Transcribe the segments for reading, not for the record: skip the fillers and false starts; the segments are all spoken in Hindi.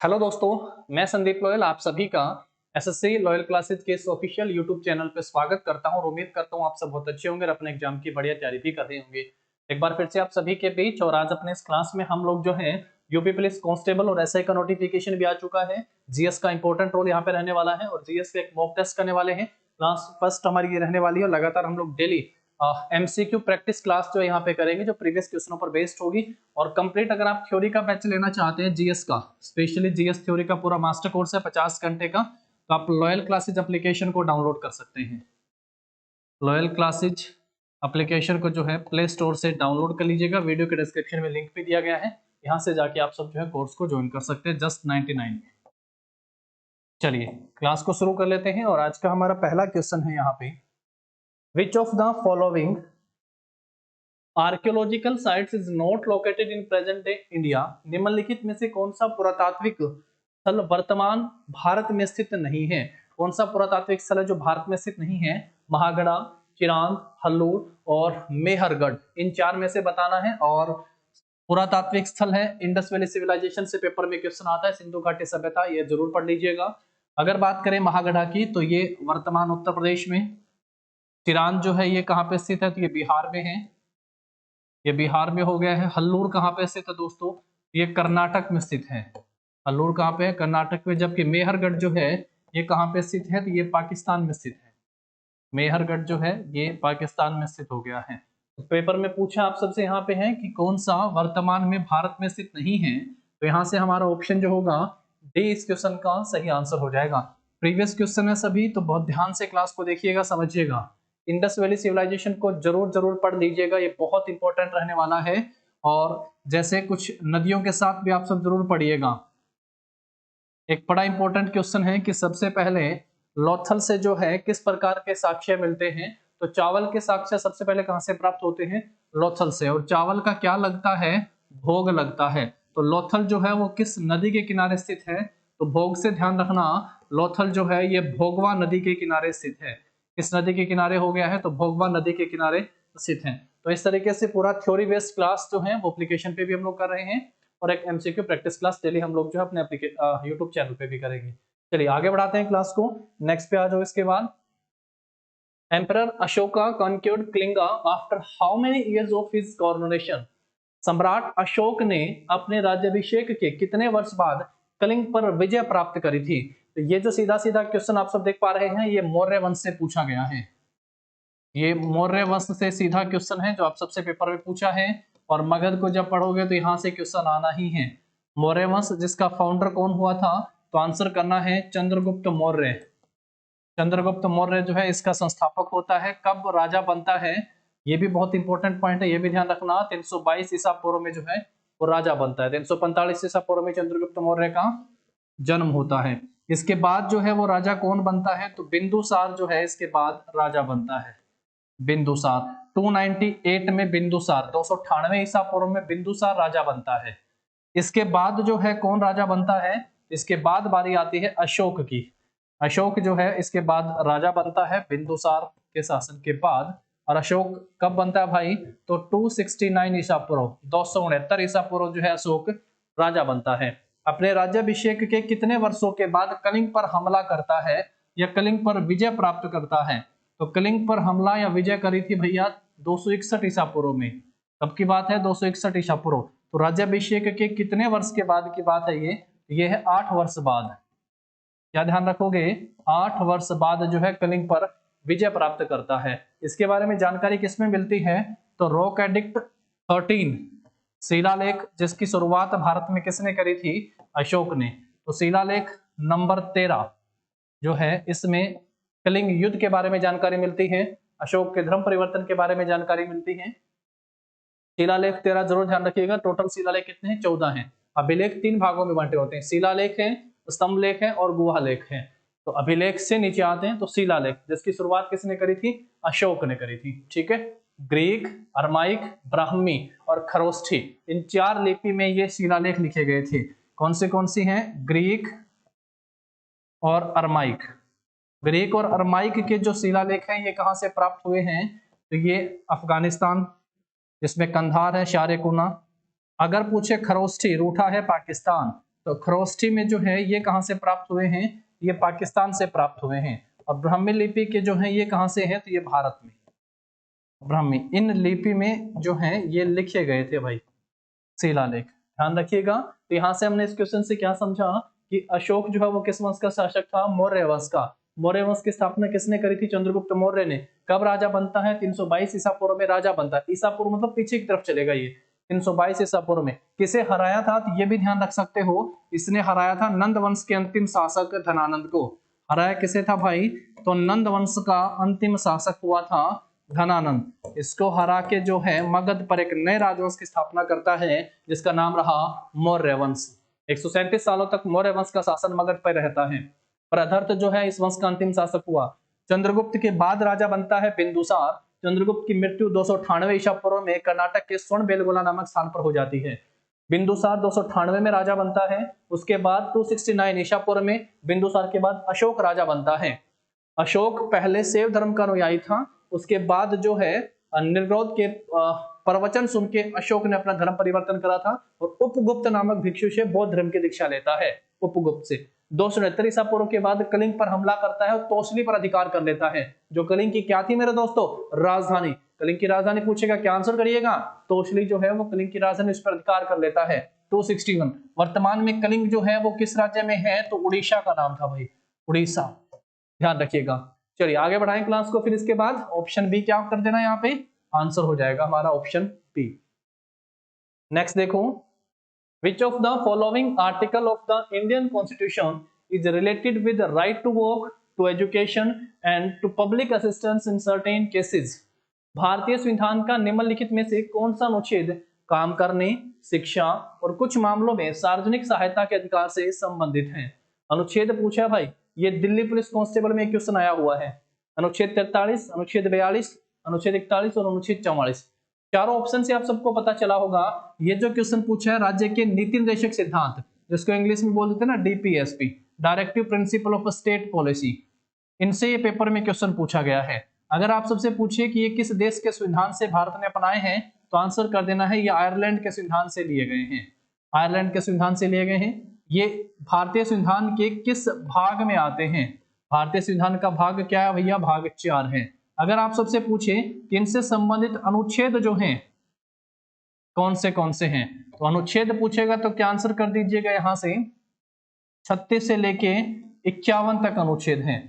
हेलो दोस्तों, मैं संदीप लोयल आप सभी का एसएससी लॉयल क्लासेज के इस ऑफिशियल यूट्यूब चैनल पे स्वागत करता हूं और उम्मीद करता हूं आप सब बहुत अच्छे होंगे और अपने एग्जाम की बढ़िया तैयारी भी कर रहे होंगे। एक बार फिर से आप सभी के बीच और आज अपने इस क्लास में हम लोग जो है यूपी पुलिस कांस्टेबल और एसआई का नोटिफिकेशन भी आ चुका है। जीएस का इंपॉर्टेंट रोल यहाँ पे रहने वाला है और जीएस के एक मॉक टेस्ट करने वाले हैं। क्लास फर्स्ट हमारी ये रहने वाली है और लगातार हम लोग डेली एमसीक्यू प्रैक्टिस क्लास जो यहाँ पे करेंगे जो प्रीवियस क्वेश्चनों पर बेस्ड होगी। और कंप्लीट अगर आप थ्योरी का बैच लेना चाहते हैं जीएस का, स्पेशली जीएस थ्योरी का पूरा मास्टर कोर्स है 50 घंटे का, तो आप लॉयल क्लासेज एप्लीकेशन को डाउनलोड कर सकते हैं। लॉयल क्लासेज एप्लीकेशन को जो है प्ले स्टोर से डाउनलोड कर लीजिएगा। वीडियो के डिस्क्रिप्शन में लिंक भी दिया गया है, यहाँ से जाके आप सब जो है कोर्स को ज्वाइन कर सकते हैं जस्ट 99। चलिए क्लास को शुरू कर लेते हैं और आज का हमारा पहला क्वेश्चन है यहाँ पे, which of the following archaeological sites is not located in present day India. निम्नलिखित में से कौन सा पुरातात्विक स्थल वर्तमान भारत में स्थित नहीं है? कौन सा पुरातात्विक स्थल है जो भारत में स्थित नहीं है? महागढ़ा, चिरांद, हल्लूर और मेहरगढ़, इन चार में से बताना है। और पुरातात्विक स्थल है इंडस वैली सिविलाइजेशन से पेपर में क्वेश्चन आता है, सिंधु घाटी सभ्यता, ये जरूर पढ़ लीजिएगा। अगर बात करें महागढ़ा की तो ये वर्तमान उत्तर प्रदेश में, चिरांद जो है ये कहाँ पे स्थित है? तो ये बिहार में है, ये बिहार में हो गया है। हल्लूर कहाँ पे स्थित है दोस्तों? ये कर्नाटक में स्थित है। हल्लूर कहाँ पे है? कर्नाटक में। जबकि मेहरगढ़ जो है ये कहाँ पे स्थित है? तो ये पाकिस्तान में स्थित है। मेहरगढ़ जो है ये पाकिस्तान में स्थित हो गया है। तो पेपर में पूछा आप सबसे यहाँ पे है कि कौन सा वर्तमान में भारत में स्थित नहीं है, तो यहाँ से हमारा ऑप्शन जो होगा डी इस क्वेश्चन का सही आंसर हो जाएगा। प्रीवियस क्वेश्चन है सभी, तो बहुत ध्यान से क्लास को देखिएगा, समझिएगा। इंडस वैली सिविलाइजेशन को जरूर जरूर पढ़ लीजिएगा, ये बहुत इंपॉर्टेंट रहने वाला है। और जैसे कुछ नदियों के साथ भी आप सब जरूर पढ़िएगा। एक बड़ा इंपॉर्टेंट क्वेश्चन है कि सबसे पहले लोथल से जो है किस प्रकार के साक्ष्य मिलते हैं? तो चावल के साक्ष्य सबसे पहले कहां से प्राप्त होते हैं? लोथल से। और चावल का क्या लगता है? भोग लगता है। तो लोथल जो है वो किस नदी के किनारे स्थित है? तो भोग से ध्यान रखना, लोथल जो है ये भोगवा नदी के किनारे स्थित है। किस नदी के किनारे हो गया है? तो भोगवा नदी के किनारे स्थित है। तो इस तरीके से पूरा थ्योरी बेस्ड क्लास जो है वो एप्लीकेशन पे भी हम लोग कर रहे हैं और एक एमसीक्यू प्रैक्टिस क्लास डेली हम लोग जो है अपने यूट्यूब चैनल पे भी करेंगे। चलिए आगे बढ़ाते हैं क्लास को, नेक्स्ट पे आ जाओ। इसके बाद, emperor Ashoka conquered Kalinga after how many years of his coronation. सम्राट अशोक ने अपने राज्याभिषेक के कितने वर्ष बाद कलिंग पर विजय प्राप्त करी थी? तो ये जो सीधा सीधा क्वेश्चन आप सब देख पा रहे हैं, ये मौर्य वंश से पूछा गया है। ये मौर्य वंश से सीधा क्वेश्चन है जो आप सबसे पेपर में पूछा है। और मगध को जब पढ़ोगे तो यहाँ से क्वेश्चन आना ही है। मौर्य वंश जिसका फाउंडर कौन हुआ था? तो आंसर करना है चंद्रगुप्त मौर्य। चंद्रगुप्त मौर्य जो है इसका संस्थापक होता है। कब राजा बनता है? ये भी बहुत इंपॉर्टेंट पॉइंट है, ये भी ध्यान रखना। 322 ईसा पूर्व में जो है वो राजा बनता है। 345 ईसा पूर्व में चंद्रगुप्त मौर्य का जन्म होता है। इसके बाद जो है वो राजा कौन बनता है? तो बिंदुसार जो है इसके बाद राजा बनता है। बिंदुसार 298 में, बिंदुसार 298 ईसा पूर्व में बिंदुसार राजा बनता है। इसके बाद जो है कौन राजा बनता है? इसके बाद बारी आती है अशोक की। अशोक जो है इसके बाद राजा बनता है बिंदुसार के शासन के बाद। और अशोक कब बनता है भाई? तो 269 ईसा पूर्व, 269 ईसा पूर्व जो है अशोक राजा बनता है। अपने राज्याभिषेक के कितने वर्षों के बाद कलिंग पर हमला करता है या कलिंग पर विजय प्राप्त करता है? तो कलिंग पर हमला या विजय करी थी भैया 261 ईसा पूर्व में। कब की बात है? 261 ईसा पूर्व। तो राज्याभिषेक के कितने वर्ष के बाद की बात है ये है 8 वर्ष बाद। क्या ध्यान रखोगे? 8 वर्ष बाद जो है कलिंग पर विजय प्राप्त करता है। इसके बारे में जानकारी किसमें मिलती है? तो रॉक एडिक्ट 13 शिलालेख, जिसकी शुरुआत भारत में किसने करी थी? अशोक ने। तो शिलालेख नंबर 13 जो है इसमें कलिंग युद्ध के बारे में जानकारी मिलती है, अशोक के धर्म परिवर्तन के बारे में जानकारी मिलती है। शिलालेख 13 जरूर ध्यान रखिएगा। टोटल शिलालेख कितने हैं? 14 हैं। अभिलेख 3 भागों में बांटे होते हैं, शिलालेख है, स्तंभ लेख है और गुहा लेख है। तो अभिलेख से नीचे आते हैं तो शिलालेख, जिसकी शुरुआत किसने करी थी? अशोक ने करी थी। ठीक है। ग्रीक, अरमाइक, ब्राह्मी और खरोष्ठी, इन 4 लिपि में ये शिलालेख लिखे गए थे। कौन सी हैं? ग्रीक और अरमाइक। ग्रीक और अरमाइक के जो शिलालेख हैं ये कहां से प्राप्त हुए हैं? तो ये अफगानिस्तान, जिसमें कंधार है, शारेकुना। अगर पूछे खरोष्ठी, रूठा है पाकिस्तान, तो खरोष्ठी में जो है ये कहाँ से प्राप्त हुए हैं, ये पाकिस्तान से प्राप्त हुए हैं। और ब्राह्मी लिपि के जो है ये कहाँ से है, तो ये भारत में ब्राह्मी, इन लिपि में जो है ये लिखे गए थे भाई शिलालेख, ध्यान रखिएगा। तो यहाँ से हमने इस क्वेश्चन से क्या समझा कि अशोक जो है वो किस वंश का शासक था, मौर्य वंश का। मौर्य वंश की स्थापना किसने करी थी, चंद्रगुप्त मौर्य ने। कब राजा बनता है, 322 ईसा पूर्व में राजा बनता है। ईसा पूर्व मतलब पीछे की तरफ चलेगा ये, 322 ईसा पूर्व में। किसे हराया था, तो ये भी ध्यान रख सकते हो, इसने हराया था नंद वंश के अंतिम शासक धनानंद को। हराया किसे था भाई, तो नंद वंश का अंतिम शासक हुआ था धनानंद। इसको हरा के जो है मगध पर एक नए राजवंश की स्थापना करता है जिसका नाम रहा मौर्य वंश। 137 सालों तक मौर्य वंश का शासन मगध पर रहता है। प्रधर्त जो है इस वंश का अंतिम शासक हुआ। चंद्रगुप्त के बाद राजा बनता है बिंदुसार। चंद्रगुप्त की मृत्यु 298 ईसा पूर्व में कर्नाटक के स्वर्ण बेलगोला नामक स्थान पर हो जाती है। बिंदुसार 298 में राजा बनता है। उसके बाद 269 ईसा पूर्व में बिंदुसार के बाद अशोक राजा बनता है। अशोक पहले शैव धर्म का अनुयायी था, उसके बाद जो है निर्ग्रोध के प्रवचन सुन के अशोक ने अपना धर्म परिवर्तन करा था और उपगुप्त नामक भिक्षु से बौद्ध धर्म की दीक्षा लेता है। उपगुप्त से 269 ईसा पूर्व के बाद कलिंग पर हमला करता है और तोसली पर अधिकार कर लेता है। जो कलिंग की क्या थी मेरे दोस्तों, राजधानी। कलिंग की राजधानी पूछेगा, क्या आंसर करिएगा, तोसली जो है वो कलिंग की राजधानी, इस पर अधिकार कर लेता है। 261 वर्तमान में कलिंग जो है वो किस राज्य में है, तो उड़ीसा का नाम था भाई, उड़ीसा, ध्यान रखिएगा। चलिए आगे बढ़ाएं क्लास को। फिर इसके बाद ऑप्शन बी क्या कर देना, यहाँ पे आंसर हो जाएगा हमारा ऑप्शन बी। नेक्स्ट देखो, which of the following article of the Indian Constitution is related with the right to work, to education and to public assistance in certain cases? भारतीय संविधान का निम्नलिखित में से कौन सा अनुच्छेद काम करने, शिक्षा और कुछ मामलों में सार्वजनिक सहायता के अधिकार से संबंधित है? अनुच्छेद पूछा भाई, ये दिल्ली पुलिस कांस्टेबल में क्वेश्चन आया हुआ है। अनुच्छेद 43, अनुच्छेद 42, अनुच्छेद 41 और अनुच्छेद 44। चारों ऑप्शन से आप सबको पता चला होगा। ये जो क्वेश्चन पूछा है राज्य के नीति निर्देशक सिद्धांत, जिसको इंग्लिश में बोल देते हैं ना DPSP, directive principle of state policy, इनसे ये पेपर में क्वेश्चन पूछा गया है। अगर आप सबसे पूछिए कि ये किस देश के संविधान से भारत ने अपनाए हैं, तो आंसर कर देना है ये आयरलैंड के संविधान से लिए गए हैं। आयरलैंड के संविधान से लिए गए हैं। ये भारतीय संविधान के किस भाग में आते हैं? भारतीय संविधान का भाग क्या है भैया, भाग 4 है। अगर आप सबसे पूछे कि इनसे संबंधित अनुच्छेद जो हैं कौन से हैं, तो अनुच्छेद पूछेगा तो क्या आंसर कर दीजिएगा, यहां से 36 से लेके 51 तक अनुच्छेद हैं।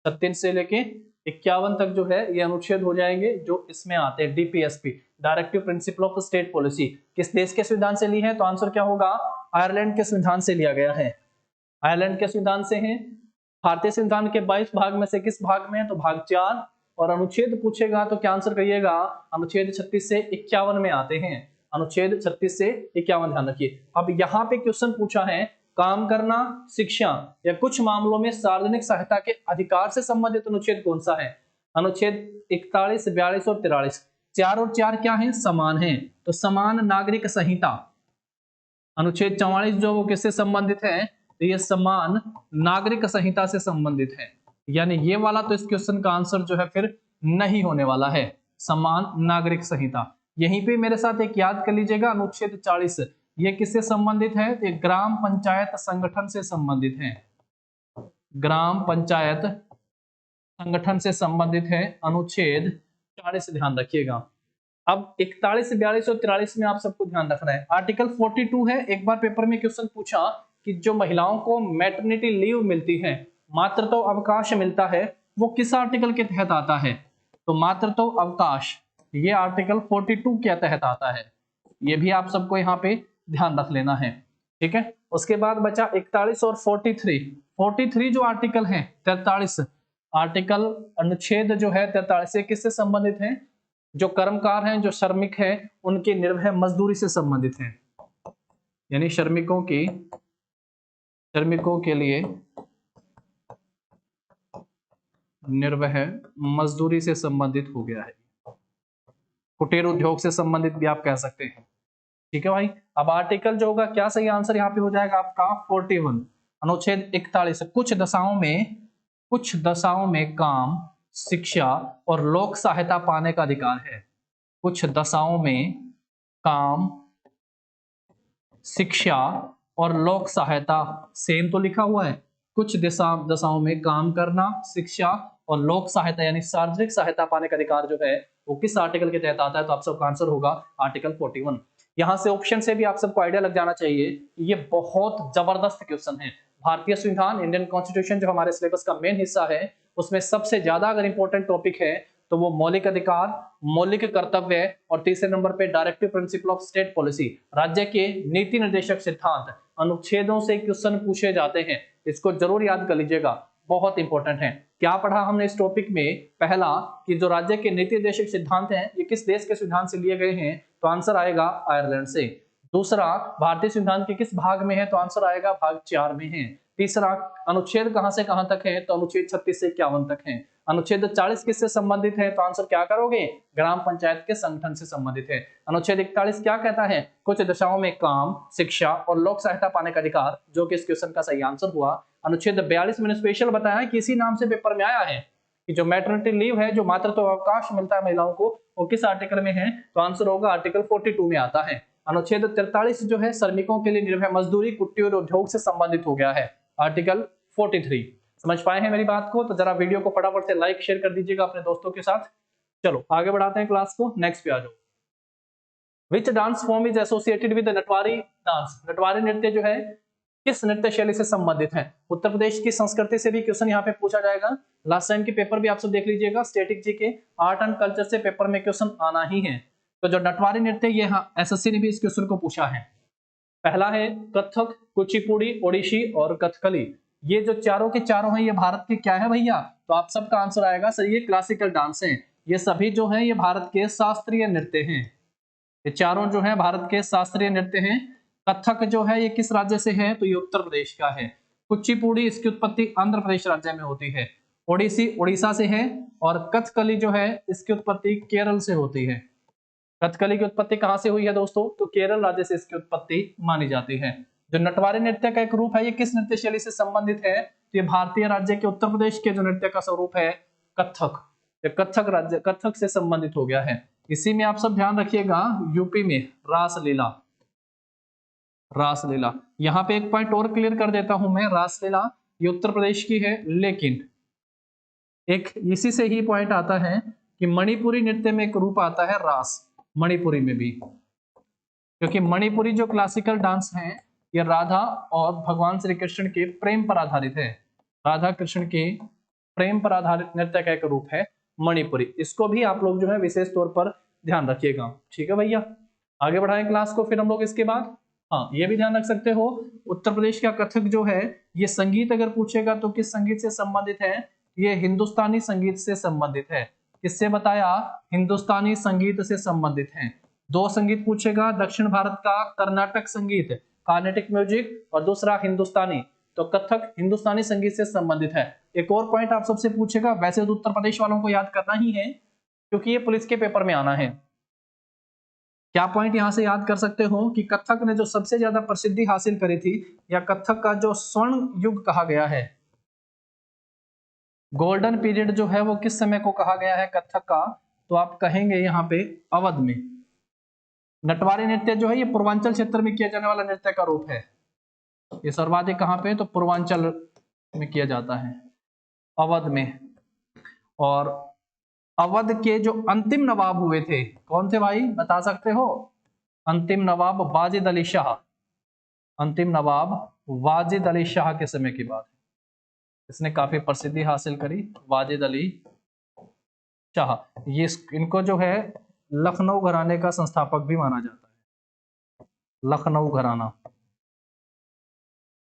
36 से लेके 51 तक जो है ये अनुच्छेद हो जाएंगे जो इसमें आते हैं। DPSP, directive principle of state policy, किस देश के संविधान से ली है, तो आंसर क्या होगा, आयरलैंड के संविधान से लिया गया है। आयरलैंड के संविधान से है। भारतीय संविधान के 22 भाग में से किस भाग में है, तो भाग 4। और अनुच्छेद पूछेगा तो क्या आंसर करिएगा, अनुच्छेद 36 से 51 में आते हैं। अनुच्छेद 36 से 51 ध्यान रखिए। अब यहाँ पे क्वेश्चन पूछा है काम करना, शिक्षा या कुछ मामलों में सार्वजनिक सहायता के अधिकार से संबंधित अनुच्छेद कौन सा है? अनुच्छेद 41, 42 और 43। 4 और 4 क्या है, समान है, तो समान नागरिक संहिता। अनुच्छेद 44 जो वो किससे संबंधित है, तो ये समान नागरिक संहिता से संबंधित है। यानी ये वाला तो इस क्वेश्चन का आंसर जो है फिर नहीं होने वाला है, समान नागरिक संहिता। यहीं पे मेरे साथ एक याद कर लीजिएगा, अनुच्छेद 40 ये किससे संबंधित है, तो ग्राम पंचायत संगठन से संबंधित है। ग्राम पंचायत संगठन से संबंधित है अनुच्छेद 40, ध्यान रखिएगा। अब 41, 42 और 43 में आप सबको ध्यान रखना है। आर्टिकल 42 है, एक बार पेपर में क्वेश्चन पूछा कि जो महिलाओं को मैटरनिटी लीव मिलती है, मातृत्व अवकाश मिलता है, वो किस आर्टिकल के तहत आता है, तो मातृत्व अवकाश ये आर्टिकल 42 के तहत आता है। ये भी आप सबको यहाँ पे ध्यान रख लेना है, ठीक है। उसके बाद बचा 41 और 43। 43 जो आर्टिकल है 43 आर्टिकल अनुच्छेद जो है 43 किससे संबंधित है, जो कर्मकार हैं, जो श्रमिक हैं, उनकी निर्भय मजदूरी से संबंधित है। यानी श्रमिकों के लिए निर्वह मजदूरी से संबंधित हो गया है। कुटीर उद्योग से संबंधित भी आप कह सकते हैं, ठीक है भाई। अब आर्टिकल जो होगा, क्या सही आंसर यहाँ पे हो जाएगा आपका 41। अनुच्छेद 41 कुछ दशाओं में काम, शिक्षा और लोक सहायता पाने का अधिकार है। कुछ दशाओं में काम, शिक्षा और लोक सहायता सेम तो लिखा हुआ है, कुछ दशाओं में काम करना, शिक्षा और लोक सहायता यानी सार्वजनिक सहायता पाने का अधिकार जो है वो किस आर्टिकल के तहत आता है? तो आप सबका आंसर होगा आर्टिकल 41। यहाँ से ऑप्शन से भी आप सबको आइडिया लग जाना चाहिए, ये बहुत जबरदस्त क्वेश्चन है। भारतीय संविधान, इंडियन कॉन्स्टिट्यूशन जो हमारे सिलेबस का मेन हिस्सा है, उसमें सबसे ज्यादा अगर इंपॉर्टेंट टॉपिक है तो वो मौलिक अधिकार, मौलिक कर्तव्य और तीसरे नंबर पे directive principle of state policy, राज्य के नीति निर्देशक सिद्धांत, अनुच्छेदों से क्वेश्चन पूछे जाते हैं। इसको जरूर याद कर लीजिएगा, बहुत इंपॉर्टेंट है। क्या पढ़ा हमने इस टॉपिक में? पहला कि जो राज्य के नीति निर्देशक सिद्धांत हैं ये किस देश के संविधान से लिए गए हैं? तो आंसर आएगा आयरलैंड से। दूसरा, भारतीय संविधान के किस भाग में है? तो आंसर आएगा भाग 4 में है। तीसरा, अनुच्छेद कहां से कहां तक है? तो अनुच्छेद 36 से 51 तक है। अनुच्छेद 40 किससे संबंधित है? तो आंसर क्या करोगे? ग्राम पंचायत के संगठन से संबंधित है। अनुच्छेद 41 क्या कहता है? कुछ दशाओं में काम, शिक्षा और लोक सहायता पाने का अधिकार, जो कि इस क्वेश्चन का सही आंसर हुआ। अनुच्छेद 42 मैंने स्पेशल बताया है कि इसी नाम से पेपर में आया है कि जो मैटरनिटी लीव है, जो मातृत्व अवकाश मिलता है महिलाओं को, वो किस आर्टिकल में है? तो आंसर होगा आर्टिकल 42 में आता है। अनुच्छेद 43 जो है श्रमिकों के लिए निर्भय मजदूरी, कुटीर और उद्योग से संबंधित हो गया है, आर्टिकल 43। समझ पाए हैं मेरी बात को? तो जरा वीडियो को फटाफट से लाइक शेयर कर दीजिएगा अपने दोस्तों के साथ। चलो आगे बढ़ाते हैं क्लास को, नेक्स्ट पे आ जाओ। Which dance form is associated with Natwari dance? Natwari नृत्य जो है किस नृत्य शैली से संबंधित है? उत्तर प्रदेश की संस्कृति से भी क्वेश्चन यहाँ पे पूछा जाएगा। लास्ट टाइम के पेपर भी आप सब देख लीजिएगा, स्टैटिक जी के आर्ट एंड कल्चर से पेपर में क्वेश्चन आना ही है। तो जो नटवारी नृत्य, ये एसएससी ने भी इस क्वेश्चन को पूछा है। पहला है कथक, कुचिपुड़ी, ओडिसी और कथकली। ये जो चारों के चारों हैं ये भारत के क्या है भैया? तो आप सबका आंसर आएगा सही, ये क्लासिकल डांस है। ये सभी जो है ये भारत के शास्त्रीय नृत्य हैं। ये चारों जो है भारत के शास्त्रीय नृत्य हैं। कथक जो है ये किस राज्य से है? तो ये उत्तर प्रदेश का है। कुचिपुड़ी, इसकी उत्पत्ति आंध्र प्रदेश राज्य में होती है। ओडिसी उड़ीसा से है और कथकली जो है इसकी उत्पत्ति केरल से होती है। कथकली की उत्पत्ति कहां से हुई है दोस्तों? तो केरल राज्य से इसकी उत्पत्ति मानी जाती है। जो नटवारी नृत्य का एक रूप है, ये किस नृत्य शैली से संबंधित है? तो ये भारतीय राज्य के उत्तर प्रदेश के जो नृत्य का स्वरूप है कथक, कथक राज्य, कथक से संबंधित हो गया है। इसी में आप सब ध्यान रखिएगा, यूपी में रासलीला, रासलीला, यहाँ पे एक पॉइंट और क्लियर कर देता हूं मैं, रासलीला ये उत्तर प्रदेश की है, लेकिन एक इसी से ही पॉइंट आता है कि मणिपुरी नृत्य में एक रूप आता है रास, मणिपुरी में भी, क्योंकि मणिपुरी जो क्लासिकल डांस है ये राधा और भगवान श्री कृष्ण के प्रेम पर आधारित है। राधा कृष्ण के प्रेम पर आधारित नृत्य का एक रूप है मणिपुरी। इसको भी आप लोग जो है विशेष तौर पर ध्यान रखिएगा, ठीक है भैया। आगे बढ़ाएं क्लास को फिर हम लोग इसके बाद। हाँ, ये भी ध्यान रख सकते हो, उत्तर प्रदेश का कथक जो है ये संगीत अगर पूछेगा तो किस संगीत से संबंधित है? ये हिंदुस्तानी संगीत से संबंधित है। किससे बताया? हिंदुस्तानी संगीत से संबंधित है। दो संगीत पूछेगा, दक्षिण भारत का कर्नाटक संगीत, कार्नेटिक म्यूजिक, और दूसरा हिंदुस्तानी। तो कथक हिंदुस्तानी संगीत से संबंधित है। एक और पॉइंट आप सबसे पूछेगा, वैसे तो उत्तर प्रदेश वालों को याद करना ही है क्योंकि ये पुलिस के पेपर में आना है। क्या पॉइंट यहां से याद कर सकते हो कि कथक ने जो सबसे ज्यादा प्रसिद्धि हासिल करी थी, या कथक का जो स्वर्ण युग कहा गया है, गोल्डन पीरियड जो है वो किस समय को कहा गया है कथक का? तो आप कहेंगे यहाँ पे अवध में। नटवारी नृत्य जो है ये पूर्वांचल क्षेत्र में किया जाने वाला नृत्य का रूप है। ये सर्वाधिक कहाँ पे? तो पूर्वांचल में किया जाता है, अवध में। और अवध के जो अंतिम नवाब हुए थे, कौन थे भाई, बता सकते हो? अंतिम नवाब वाजिद अली शाह, अंतिम नवाब वाजिद अली शाह के समय की बात है। इसने काफी प्रसिद्धि हासिल करी, वाजिद अली शाह। ये इनको जो है लखनऊ घराने का संस्थापक भी माना जाता है, लखनऊ घराना।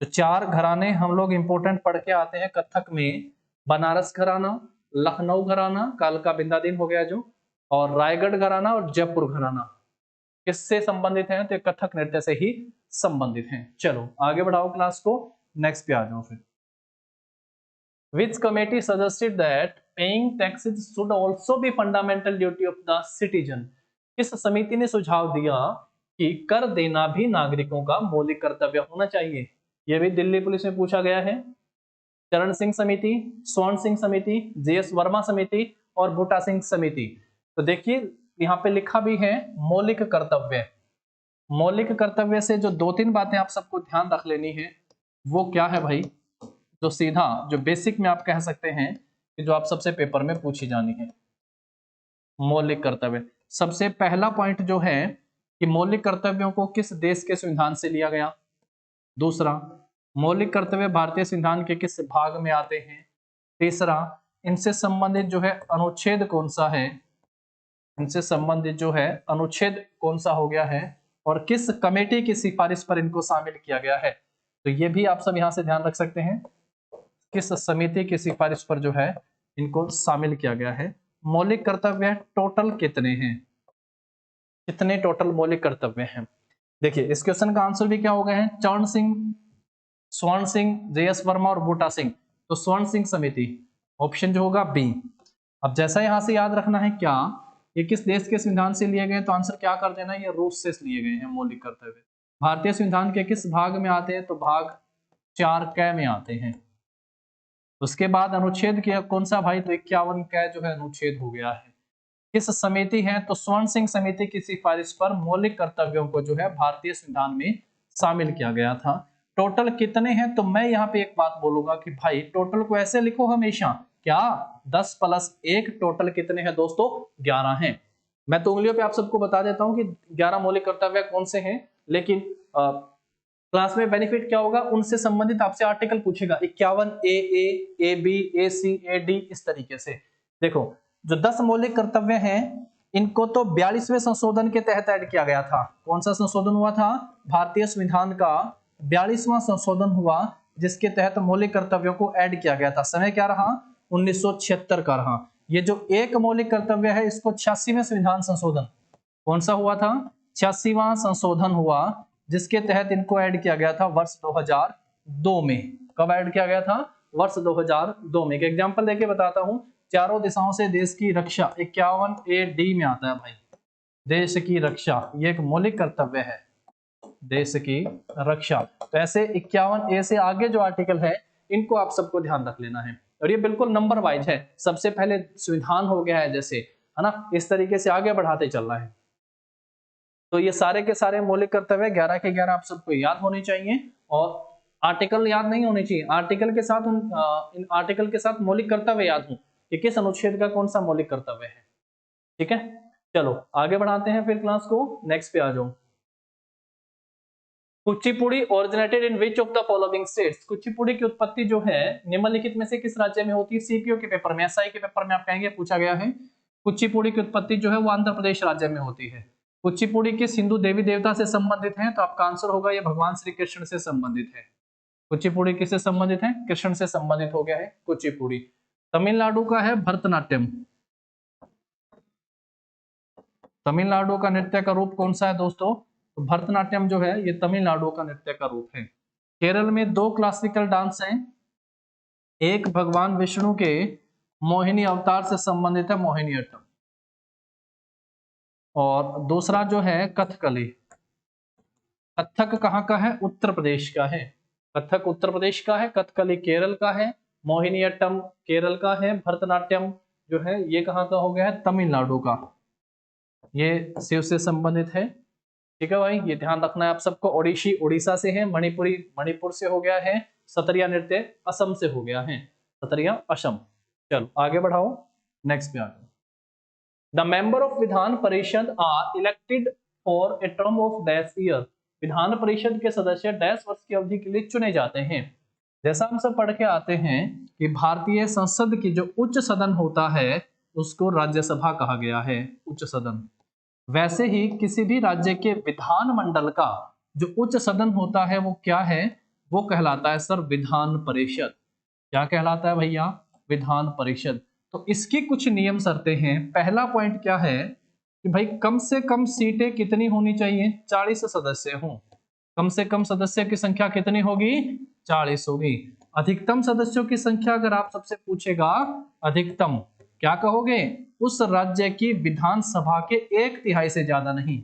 तो 4 घराने हम लोग इंपोर्टेंट पढ़ के आते हैं कथक में, बनारस घराना, लखनऊ घराना, कालका बिंदादीन हो गया जो, और रायगढ़ घराना और जयपुर घराना। किससे संबंधित हैं? तो कथक नृत्य से ही संबंधित हैं। चलो आगे बढ़ाओ क्लास को, नेक्स्ट पे आ जाओ फिर। Which committee suggested that paying taxes should also be fundamental duty of the citizen? इस समिति ने सुझाव दिया कि कर देना भी नागरिकों का मौलिक कर्तव्य होना चाहिए। यह भी दिल्ली पुलिस में पूछा गया है। चरण सिंह समिति, स्वर्ण सिंह समिति, जेएस वर्मा समिति और बूटा सिंह समिति। तो देखिए यहाँ पे लिखा भी है मौलिक कर्तव्य। मौलिक कर्तव्य से जो 2-3 बातें आप सबको ध्यान रख लेनी है वो क्या है भाई, जो सीधा जो बेसिक में आप कह सकते हैं कि जो आप सबसे पेपर में पूछी जानी है। मौलिक कर्तव्य, सबसे पहला पॉइंट जो है कि मौलिक कर्तव्यों को किस देश के संविधान से लिया गया। दूसरा, मौलिक कर्तव्य भारतीय संविधान के किस भाग में आते हैं। तीसरा, इनसे संबंधित जो है अनुच्छेद कौन सा है, इनसे संबंधित जो है अनुच्छेद कौन सा हो गया है, और किस कमेटी की सिफारिश पर इनको शामिल किया गया है। तो ये भी आप सब यहां से ध्यान रख सकते हैं, किस समिति की सिफारिश पर जो है इनको शामिल किया गया है। मौलिक कर्तव्य टोटल कितने हैं, कितने टोटल मौलिक कर्तव्य हैं। देखिए इस क्वेश्चन का आंसर भी क्या हो गया है, चरण सिंह, स्वर्ण सिंह, जे.एस. वर्मा और बूटा सिंह। तो स्वर्ण सिंह समिति ऑप्शन जो होगा बी। अब जैसा यहां से याद रखना है क्या, ये किस देश के संविधान से लिए गए, तो आंसर क्या कर देना, ये रूस से लिए गए हैं मौलिक कर्तव्य। भारतीय संविधान के किस भाग में आते हैं, तो भाग 4 क में आते हैं। उसके बाद अनुच्छेद क्या कौन सा भाई, तो 51 क जो है अनुच्छेद हो गया है। किस समिति है, तो स्वर्ण सिंह समिति की सिफारिश पर मौलिक कर्तव्यों को जो है भारतीय संविधान में शामिल किया गया था। टोटल कितने हैं, तो मैं यहाँ पे एक बात बोलूंगा कि भाई टोटल को ऐसे लिखो हमेशा, क्या 10 + 1 टोटल कितने हैं दोस्तों, 11 हैं। मैं तो उंगलियों पे आप सबको बता देता हूं कि 11 मौलिक कर्तव्य कौन से हैं, लेकिन क्लास में बेनिफिट क्या होगा, उनसे संबंधित आपसे आर्टिकल पूछेगा 51 A B A C A D, इस तरीके से। देखो जो 10 मौलिक कर्तव्य हैं इनको तो 42वें संशोधन के तहत ऐड किया गया था। कौन सा संशोधन हुआ था, भारतीय संविधान का 42वां संशोधन हुआ, जिसके तहत मौलिक कर्तव्यों को ऐड किया गया था। समय क्या रहा, 1976 का रहा। ये जो एक मौलिक कर्तव्य है इसको 86वें संविधान संशोधन, कौन सा हुआ था, 86वां संशोधन हुआ, जिसके तहत इनको ऐड किया गया था वर्ष 2002 में। कब ऐड किया गया था, वर्ष 2002 में। एक एग्जांपल देके बताता हूं, चारों दिशाओं से देश की रक्षा 51 AD में आता है भाई, देश की रक्षा, ये एक मौलिक कर्तव्य है, देश की रक्षा। तो ऐसे 51A से आगे जो आर्टिकल है इनको आप सबको ध्यान रख लेना है, और ये बिल्कुल नंबर वाइज है। सबसे पहले संविधान हो गया है जैसे, है ना, इस तरीके से आगे बढ़ाते चल रहा है। तो ये सारे के सारे मौलिक कर्तव्य 11 के 11 आप सबको याद होने चाहिए, और आर्टिकल याद नहीं होने चाहिए, आर्टिकल के साथ इन आर्टिकल के साथ मौलिक कर्तव्य याद हो कि किस अनुच्छेद का कौन सा मौलिक कर्तव्य है। ठीक है, चलो आगे बढ़ाते हैं फिर क्लास को, नेक्स्ट पे आ जाओ। Kuchipudi originated in which of the following states. Kuchipudi की उत्पत्ति जो है निम्नलिखित में से किस राज्य में होती है। सीपीओ के पेपर में, एसआई के पेपर में आप कहेंगे पूछा गया है, कुचिपुड़ी की उत्पत्ति जो है वो आंध्र प्रदेश राज्य में होती है। कुचिपुड़ी किस हिंदू देवी देवता से संबंधित है, तो आपका आंसर होगा ये भगवान श्री कृष्ण से संबंधित है। कुचिपुड़ी किससे संबंधित है, कृष्ण से संबंधित हो गया है कुचिपुड़ी। तमिलनाडु का है भरतनाट्यम, तमिलनाडु का नृत्य का रूप कौन सा है दोस्तों, तो भरतनाट्यम जो है ये तमिलनाडु का नृत्य का रूप है। केरल में 2 क्लासिकल डांस हैं, एक भगवान विष्णु के मोहिनी अवतार से संबंधित है मोहिनीअट्टम, और दूसरा जो है कथकली। कथक कहाँ का है, उत्तर प्रदेश का है, कथक उत्तर प्रदेश का है, कथकली केरल का है, मोहिनीअट्टम केरल का है, भरतनाट्यम जो है ये कहाँ का हो गया है, तमिलनाडु का, ये शिव से संबंधित है। ठीक है भाई, ये ध्यान रखना है आप सबको। ओडिशी उड़ीसा से है, मणिपुरी मणिपुर से हो गया है, सतरिया नृत्य असम से हो गया है, सतरिया असम। चलो आगे बढ़ाओ, नेक्स्ट पे आ जाओ। The member of Vidhan Parishad are elected for a term of dash year. Vidhan Parishad के सदस्य डैश वर्ष की अवधि के लिए चुने जाते हैं। जैसा हम सब पढ़ के आते हैं कि भारतीय संसद की जो उच्च सदन होता है उसको राज्यसभा कहा गया है, उच्च सदन। वैसे ही किसी भी राज्य के विधानमंडल का जो उच्च सदन होता है वो क्या है, वो कहलाता है सर विधान परिषद। क्या कहलाता है भैया, विधान परिषद। तो इसकी कुछ नियम शर्तें हैं। पहला पॉइंट क्या है कि भाई कम से कम सीटें कितनी होनी चाहिए, 40 सदस्य हों। कम से कम सदस्य की संख्या कितनी होगी, 40 होगी। अधिकतम सदस्यों की संख्या अगर आप सबसे पूछेगा, अधिकतम क्या कहोगे, उस राज्य की विधानसभा के 1/3 से ज्यादा नहीं,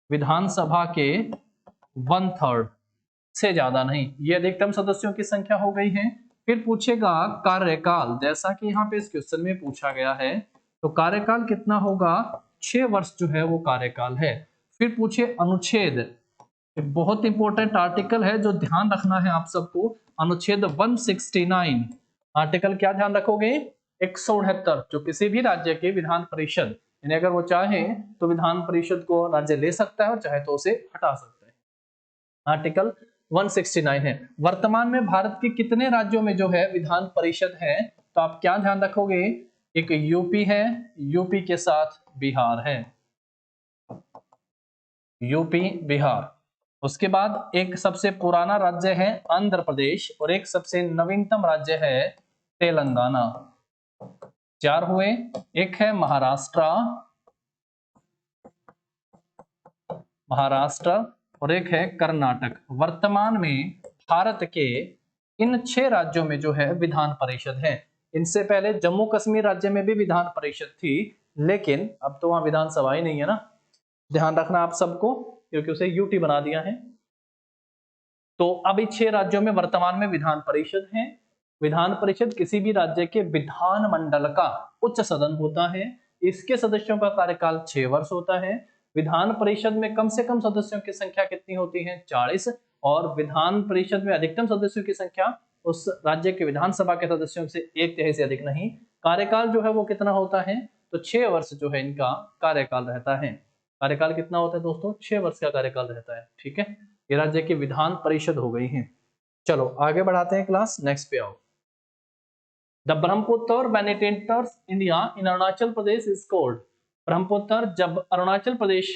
विधानसभा के 1/3 से ज्यादा नहीं, ये अधिकतम सदस्यों की संख्या हो गई है। फिर पूछेगा कार्यकाल, जैसा कि यहाँ पे इस क्वेश्चन में पूछा गया है, तो कार्यकाल कितना होगा, 6 वर्ष जो है वो कार्यकाल है। फिर पूछे अनुच्छेद, बहुत इंपॉर्टेंट आर्टिकल है जो ध्यान रखना है आप सबको, अनुच्छेद 169। आर्टिकल क्या ध्यान रखोगे? 168, जो किसी भी राज्य के विधान परिषद, यानी अगर वो चाहे तो विधान परिषद को राज्य ले सकता है और चाहे तो उसे हटा सकता है। आर्टिकल 169 है। वर्तमान में भारत के कितने राज्यों में जो है विधान परिषद है? तो आप क्या ध्यान रखोगे? एक यूपी है, यूपी के साथ बिहार है, यूपी बिहार। उसके बाद एक सबसे पुराना राज्य है आंध्र प्रदेश और एक सबसे नवीनतम राज्य है तेलंगाना। 4 हुए। एक है महाराष्ट्र, और एक है कर्नाटक। वर्तमान में भारत के इन 6 राज्यों में जो है विधान परिषद है। इनसे पहले जम्मू कश्मीर राज्य में भी विधान परिषद थी, लेकिन अब तो वहां विधानसभा ही नहीं है ना, ध्यान रखना आप सबको, क्योंकि उसे यूटी बना दिया है। तो अभी 6 राज्यों में वर्तमान में विधान परिषद है। विधान परिषद किसी भी राज्य के विधान मंडल का उच्च सदन होता है। इसके सदस्यों का कार्यकाल 6 वर्ष होता है। विधान परिषद में कम से कम सदस्यों की संख्या कितनी होती है? 40, और विधान परिषद में अधिकतम सदस्यों की संख्या उस राज्य के विधानसभा के सदस्यों से 1/3 से अधिक नहीं। कार्यकाल जो है वो कितना होता है? तो 6 वर्ष जो है इनका कार्यकाल रहता है। कार्यकाल कितना होता है दोस्तों? 6 वर्ष का कार्यकाल रहता है। ठीक है, ये राज्य की विधान परिषद हो गई है। चलो आगे बढ़ाते हैं क्लास, नेक्स्ट पे आओ। The Brahmaputra when it enters India in Arunachal Pradesh is called। Brahmaputra जब अरुणाचल प्रदेश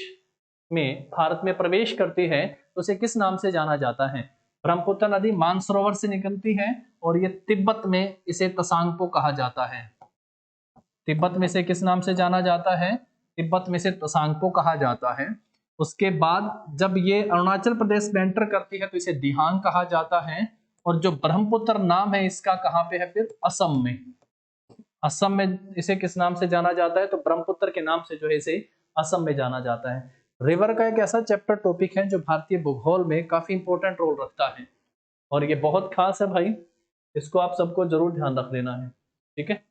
में भारत में प्रवेश करती है तो उसे किस नाम से जाना जाता है? ब्रह्मपुत्र नदी मानसरोवर से निकलती है और ये तिब्बत में इसे तसांगपो कहा जाता है। तिब्बत में से किस नाम से जाना जाता है? तिब्बत में से तसांगपो कहा जाता है। उसके बाद जब ये अरुणाचल प्रदेश में एंटर करती है तो इसे दिहांग कहा जाता है। और जो ब्रह्मपुत्र नाम है इसका कहाँ पे है? फिर असम में। असम में इसे किस नाम से जाना जाता है? तो ब्रह्मपुत्र के नाम से जो है इसे असम में जाना जाता है। रिवर का एक ऐसा चैप्टर टॉपिक है जो भारतीय भूगोल में काफी इंपॉर्टेंट रोल रखता है और ये बहुत खास है भाई, इसको आप सबको जरूर ध्यान रख लेना है। ठीक है,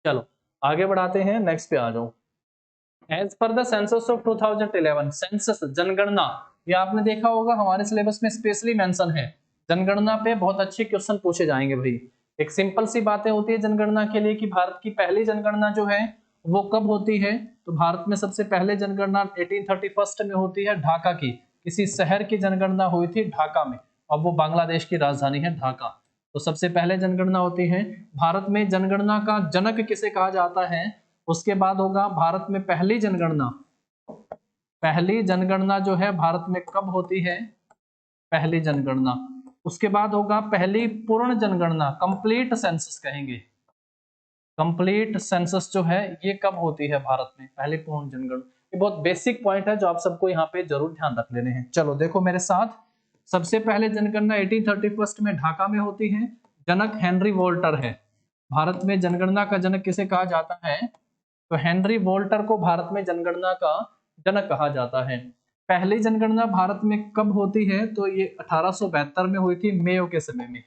चलो आगे बढ़ाते हैं, नेक्स्ट पे आ जाओ। As per the census of 2011, census जनगणना, ये आपने देखा होगा हमारे सिलेबस में स्पेशली मेंशन है। जनगणना पे बहुत अच्छे क्वेश्चन पूछे जाएंगे भाई। एक सिंपल सी बातें होती है जनगणना के लिए कि भारत की पहली जनगणना जो है वो कब होती है? तो भारत में सबसे पहले जनगणना 1831 में होती है ढाका की, किसी शहर की जनगणना हुई थी ढाका में, अब वो बांग्लादेश की राजधानी है ढाका। तो सबसे पहले जनगणना होती है। भारत में जनगणना का जनक किसे कहा जाता है? उसके बाद होगा भारत में पहली जनगणना। पहली जनगणना जो है भारत में कब होती है? पहली जनगणना। उसके बाद होगा पहली पूर्ण जनगणना, कंप्लीट सेंसस कहेंगे। कंप्लीट सेंसस जो है ये कब होती है भारत में? पहली पूर्ण जनगणना। ये बहुत बेसिक पॉइंट है जो आप सबको यहाँ पे जरूर ध्यान रख लेने हैं। चलो देखो मेरे साथ, सबसे पहले जनगणना 1831 में ढाका में होती है। जनक हेनरी वोल्टर है। भारत में जनगणना का जनक किसे कहा जाता है? तो हेनरी वोल्टर को भारत में जनगणना का जनक कहा जाता है। पहली जनगणना भारत में कब होती है? तो ये 1872 में हुई थी, मेयो के समय में।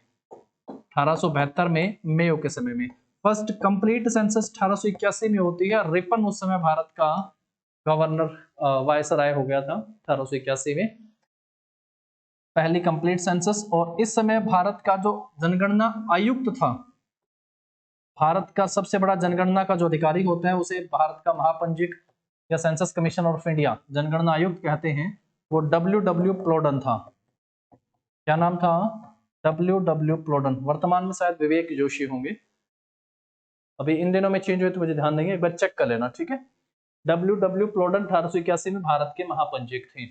1872 में मेयो के समय में। फर्स्ट कंप्लीट सेंसस 1881 में होती है। रिपन उस समय भारत का गवर्नर वायसराय हो गया था 1881 में। पहली कंप्लीट सेंसस। और इस समय भारत का जो जनगणना आयुक्त था, भारत का सबसे बड़ा जनगणना का जो अधिकारी होता है उसे भारत का महापंजीक या सेंसस कमीशन ऑफ इंडिया, जनगणना आयुक्त कहते हैं, वो डब्ल्यू प्लोडन था। क्या नाम था? डब्ल्यू प्लोडन। वर्तमान में शायद विवेक जोशी होंगे, अभी इन दिनों में चेंज हुए तो मुझे ध्यान नहीं है, एक बार चेक कर लेना। ठीक है, डब्ल्यू प्लोडन 1881 में भारत के महापंजीक थे।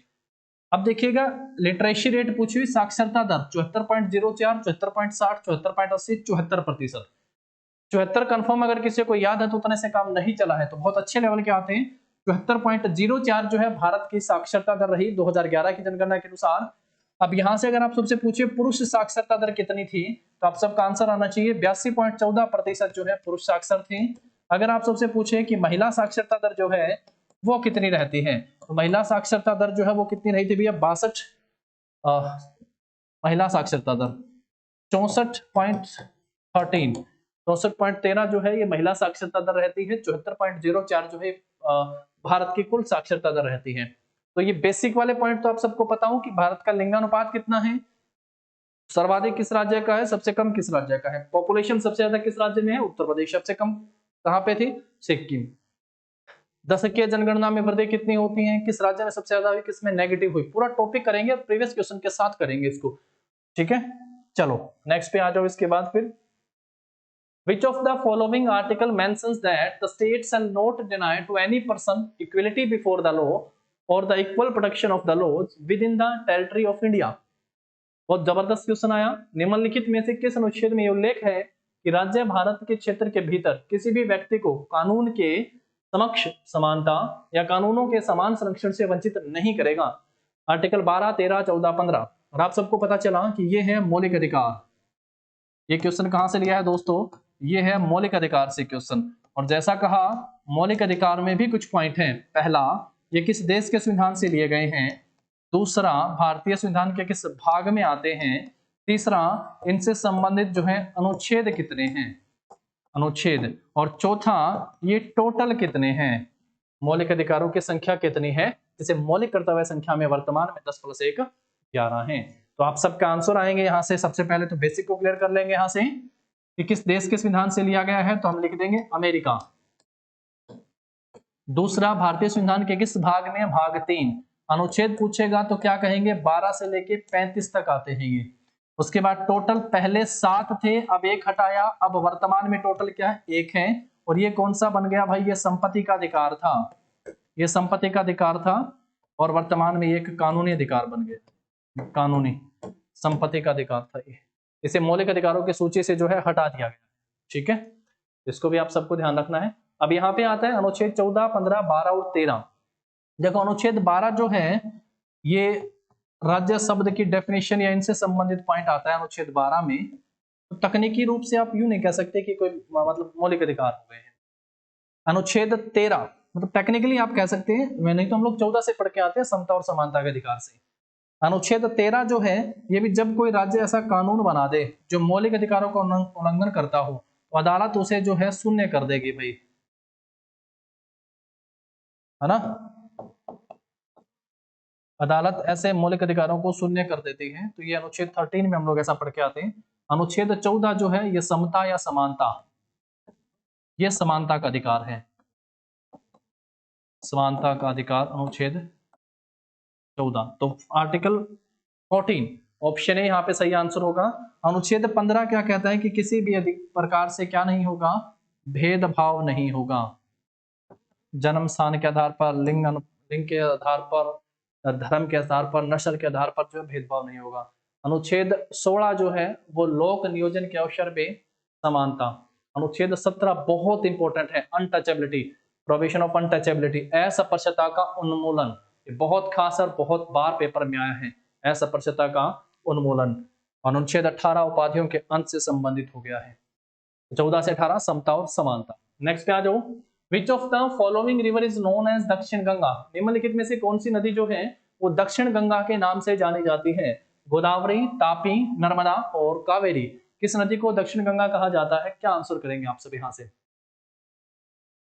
अब देखिएगा लिटरेसी रेट पूछी हुई, साक्षरता दर 74.04, 74.60, 74.80, 74%। 74 कंफर्म अगर किसी को याद है तो उतने से काम नहीं चला है, तो बहुत अच्छे लेवल के आते हैं। 74.04 जो है भारत की साक्षरता दर रही 2011 की जनगणना के अनुसार। अब यहां से अगर आप सबसे पूछे पुरुष साक्षरता दर कितनी थी, तो आप सबका आंसर आना चाहिए 82.14% जो है पुरुष साक्षर थे। अगर आप सबसे पूछे कि महिला साक्षरता दर जो है वो कितनी रहती है, तो महिला साक्षरता दर जो है वो कितनी रही थी भैया? 62, महिला साक्षरता दर 64.13। 64.13 जो है ये महिला साक्षरता दर रहती है, 74.04 जो है भारत की कुल साक्षरता दर रहती है। तो ये बेसिक वाले पॉइंट तो आप सबको पता हो कि भारत का लिंगानुपात कितना है, सर्वाधिक किस राज्य का है, सबसे कम किस राज्य का है, पॉपुलेशन सबसे ज्यादा किस राज्य में है, उत्तर प्रदेश, सबसे कम कहां पे थी, सिक्किम। दशकीय जनगणना में वृद्धि कितनी होती है, किस राज्य में सबसे ज्यादा हुई, किसमें नेगेटिव हुई, पूरा टॉपिक करेंगे, प्रीवियस क्वेश्चन के साथ करेंगे इसको, ठीक है। चलो नेक्स्ट पे आ जाओ। इसके बाद फिर Which of the following article mentions that the state shall not deny to any person equality before the law or the equal protection of the laws within the territory of India? बहुत जबरदस्त क्वेश्चन आया। निम्नलिखित में से किस अनुच्छेद में उल्लेख है कि राज्य भारत के क्षेत्र के भीतर किसी भी व्यक्ति को कानून के समक्ष समानता या कानूनों के समान संरक्षण से वंचित नहीं करेगा? आर्टिकल 12, 13, 14, 15। और आप सबको पता चला कि ये है मौलिक अधिकार। ये क्वेश्चन कहां से लिया है दोस्तों, ये है मौलिक अधिकार से क्वेश्चन। और जैसा कहा मौलिक अधिकार में भी कुछ पॉइंट हैं। पहला, ये किस देश के संविधान से लिए गए हैं। दूसरा, भारतीय संविधान के किस भाग में आते हैं। तीसरा, इनसे संबंधित जो है अनुच्छेद कितने हैं, अनुच्छेद। और चौथा, ये टोटल कितने हैं, मौलिक अधिकारों की संख्या कितनी है। जैसे मौलिक कर्तव्य संख्या में वर्तमान में 10 + 1 11 है। तो आप सबका आंसर आएंगे यहाँ से। सबसे पहले तो बेसिक को क्लियर कर लेंगे यहाँ से कि किस देश के संविधान से लिया गया है, तो हम लिख देंगे अमेरिका। दूसरा, भारतीय संविधान के किस भाग में, भाग 3। अनुच्छेद पूछेगा तो क्या कहेंगे, 12 से लेके 35 तक आते हैं ये। उसके बाद टोटल पहले 7 थे, अब 1 हटाया, अब वर्तमान में टोटल क्या है, 1 है। और ये कौन सा बन गया भाई, ये संपत्ति का अधिकार था, ये संपत्ति का अधिकार था। और वर्तमान में एक कानूनी अधिकार बन गया, कानूनी संपत्ति का अधिकार था ये। इसे मौलिक अधिकारों की सूची से जो है हटा दिया गया, ठीक है। इसको भी आप सबको ध्यान रखना है। अब यहाँ पे आता है अनुच्छेद 14, 15, 12 और 13। देखो अनुच्छेद 12 जो है ये राज्य शब्द की डेफिनेशन या इनसे संबंधित पॉइंट आता है अनुच्छेद 12 में। तो तकनीकी रूप से आप यूं नहीं कह सकते कि कोई मतलब मौलिक अधिकार हो गए हैं। अनुच्छेद 13 मतलब टेक्निकली आप कह सकते हैं, नहीं तो हम लोग 14 से पढ़ के आते हैं, समता और समानता के अधिकार से। अनुच्छेद 13 जो है ये भी जब कोई राज्य ऐसा कानून बना दे जो मौलिक अधिकारों का उल्लंघन करता हो, तो अदालत उसे जो है शून्य कर देगी भाई, है ना। अदालत ऐसे मौलिक अधिकारों को शून्य कर देती है। तो ये अनुच्छेद 13 में हम लोग ऐसा पढ़ के आते हैं। अनुच्छेद 14 जो है ये समता या समानता, ये समानता का अधिकार है, समानता का अधिकार अनुच्छेद 14। तो आर्टिकल 14 ऑप्शन ए यहाँ पे सही आंसर होगा। अनुच्छेद 15 क्या कहता है कि किसी भी प्रकार से क्या नहीं होगा, भेदभाव नहीं होगा, जन्म स्थान के आधार पर, लिंग के आधार पर, धर्म के आधार पर, नस्ल के आधार पर जो है भेदभाव नहीं होगा। अनुच्छेद 16 जो है वो लोक नियोजन के अवसर पे समानता। अनुच्छेद 17 बहुत इंपॉर्टेंट है, अनटचेबिलिटी, प्रोविजन ऑफ अनटचेबिलिटी, असस्पृश्यता का उन्मूलन। ये बहुत खास और बहुत बार पेपर में आया है, असस्पृश्यता का उन्मूलन। अनुच्छेद 18 उपाधियों के अंत से संबंधित हो गया है। 14 से 18 समता और समानता। नेक्स्ट पे आ जाओ। Which of the following river is known as दक्षिण गंगा? निम्नलिखित में से कौन सी नदी जो है वो दक्षिण गंगा के नाम से जानी जाती है? गोदावरी, तापी, नर्मदा और कावेरी। किस नदी को दक्षिण गंगा कहा जाता है? क्या आंसर करेंगे आप सब यहाँ से?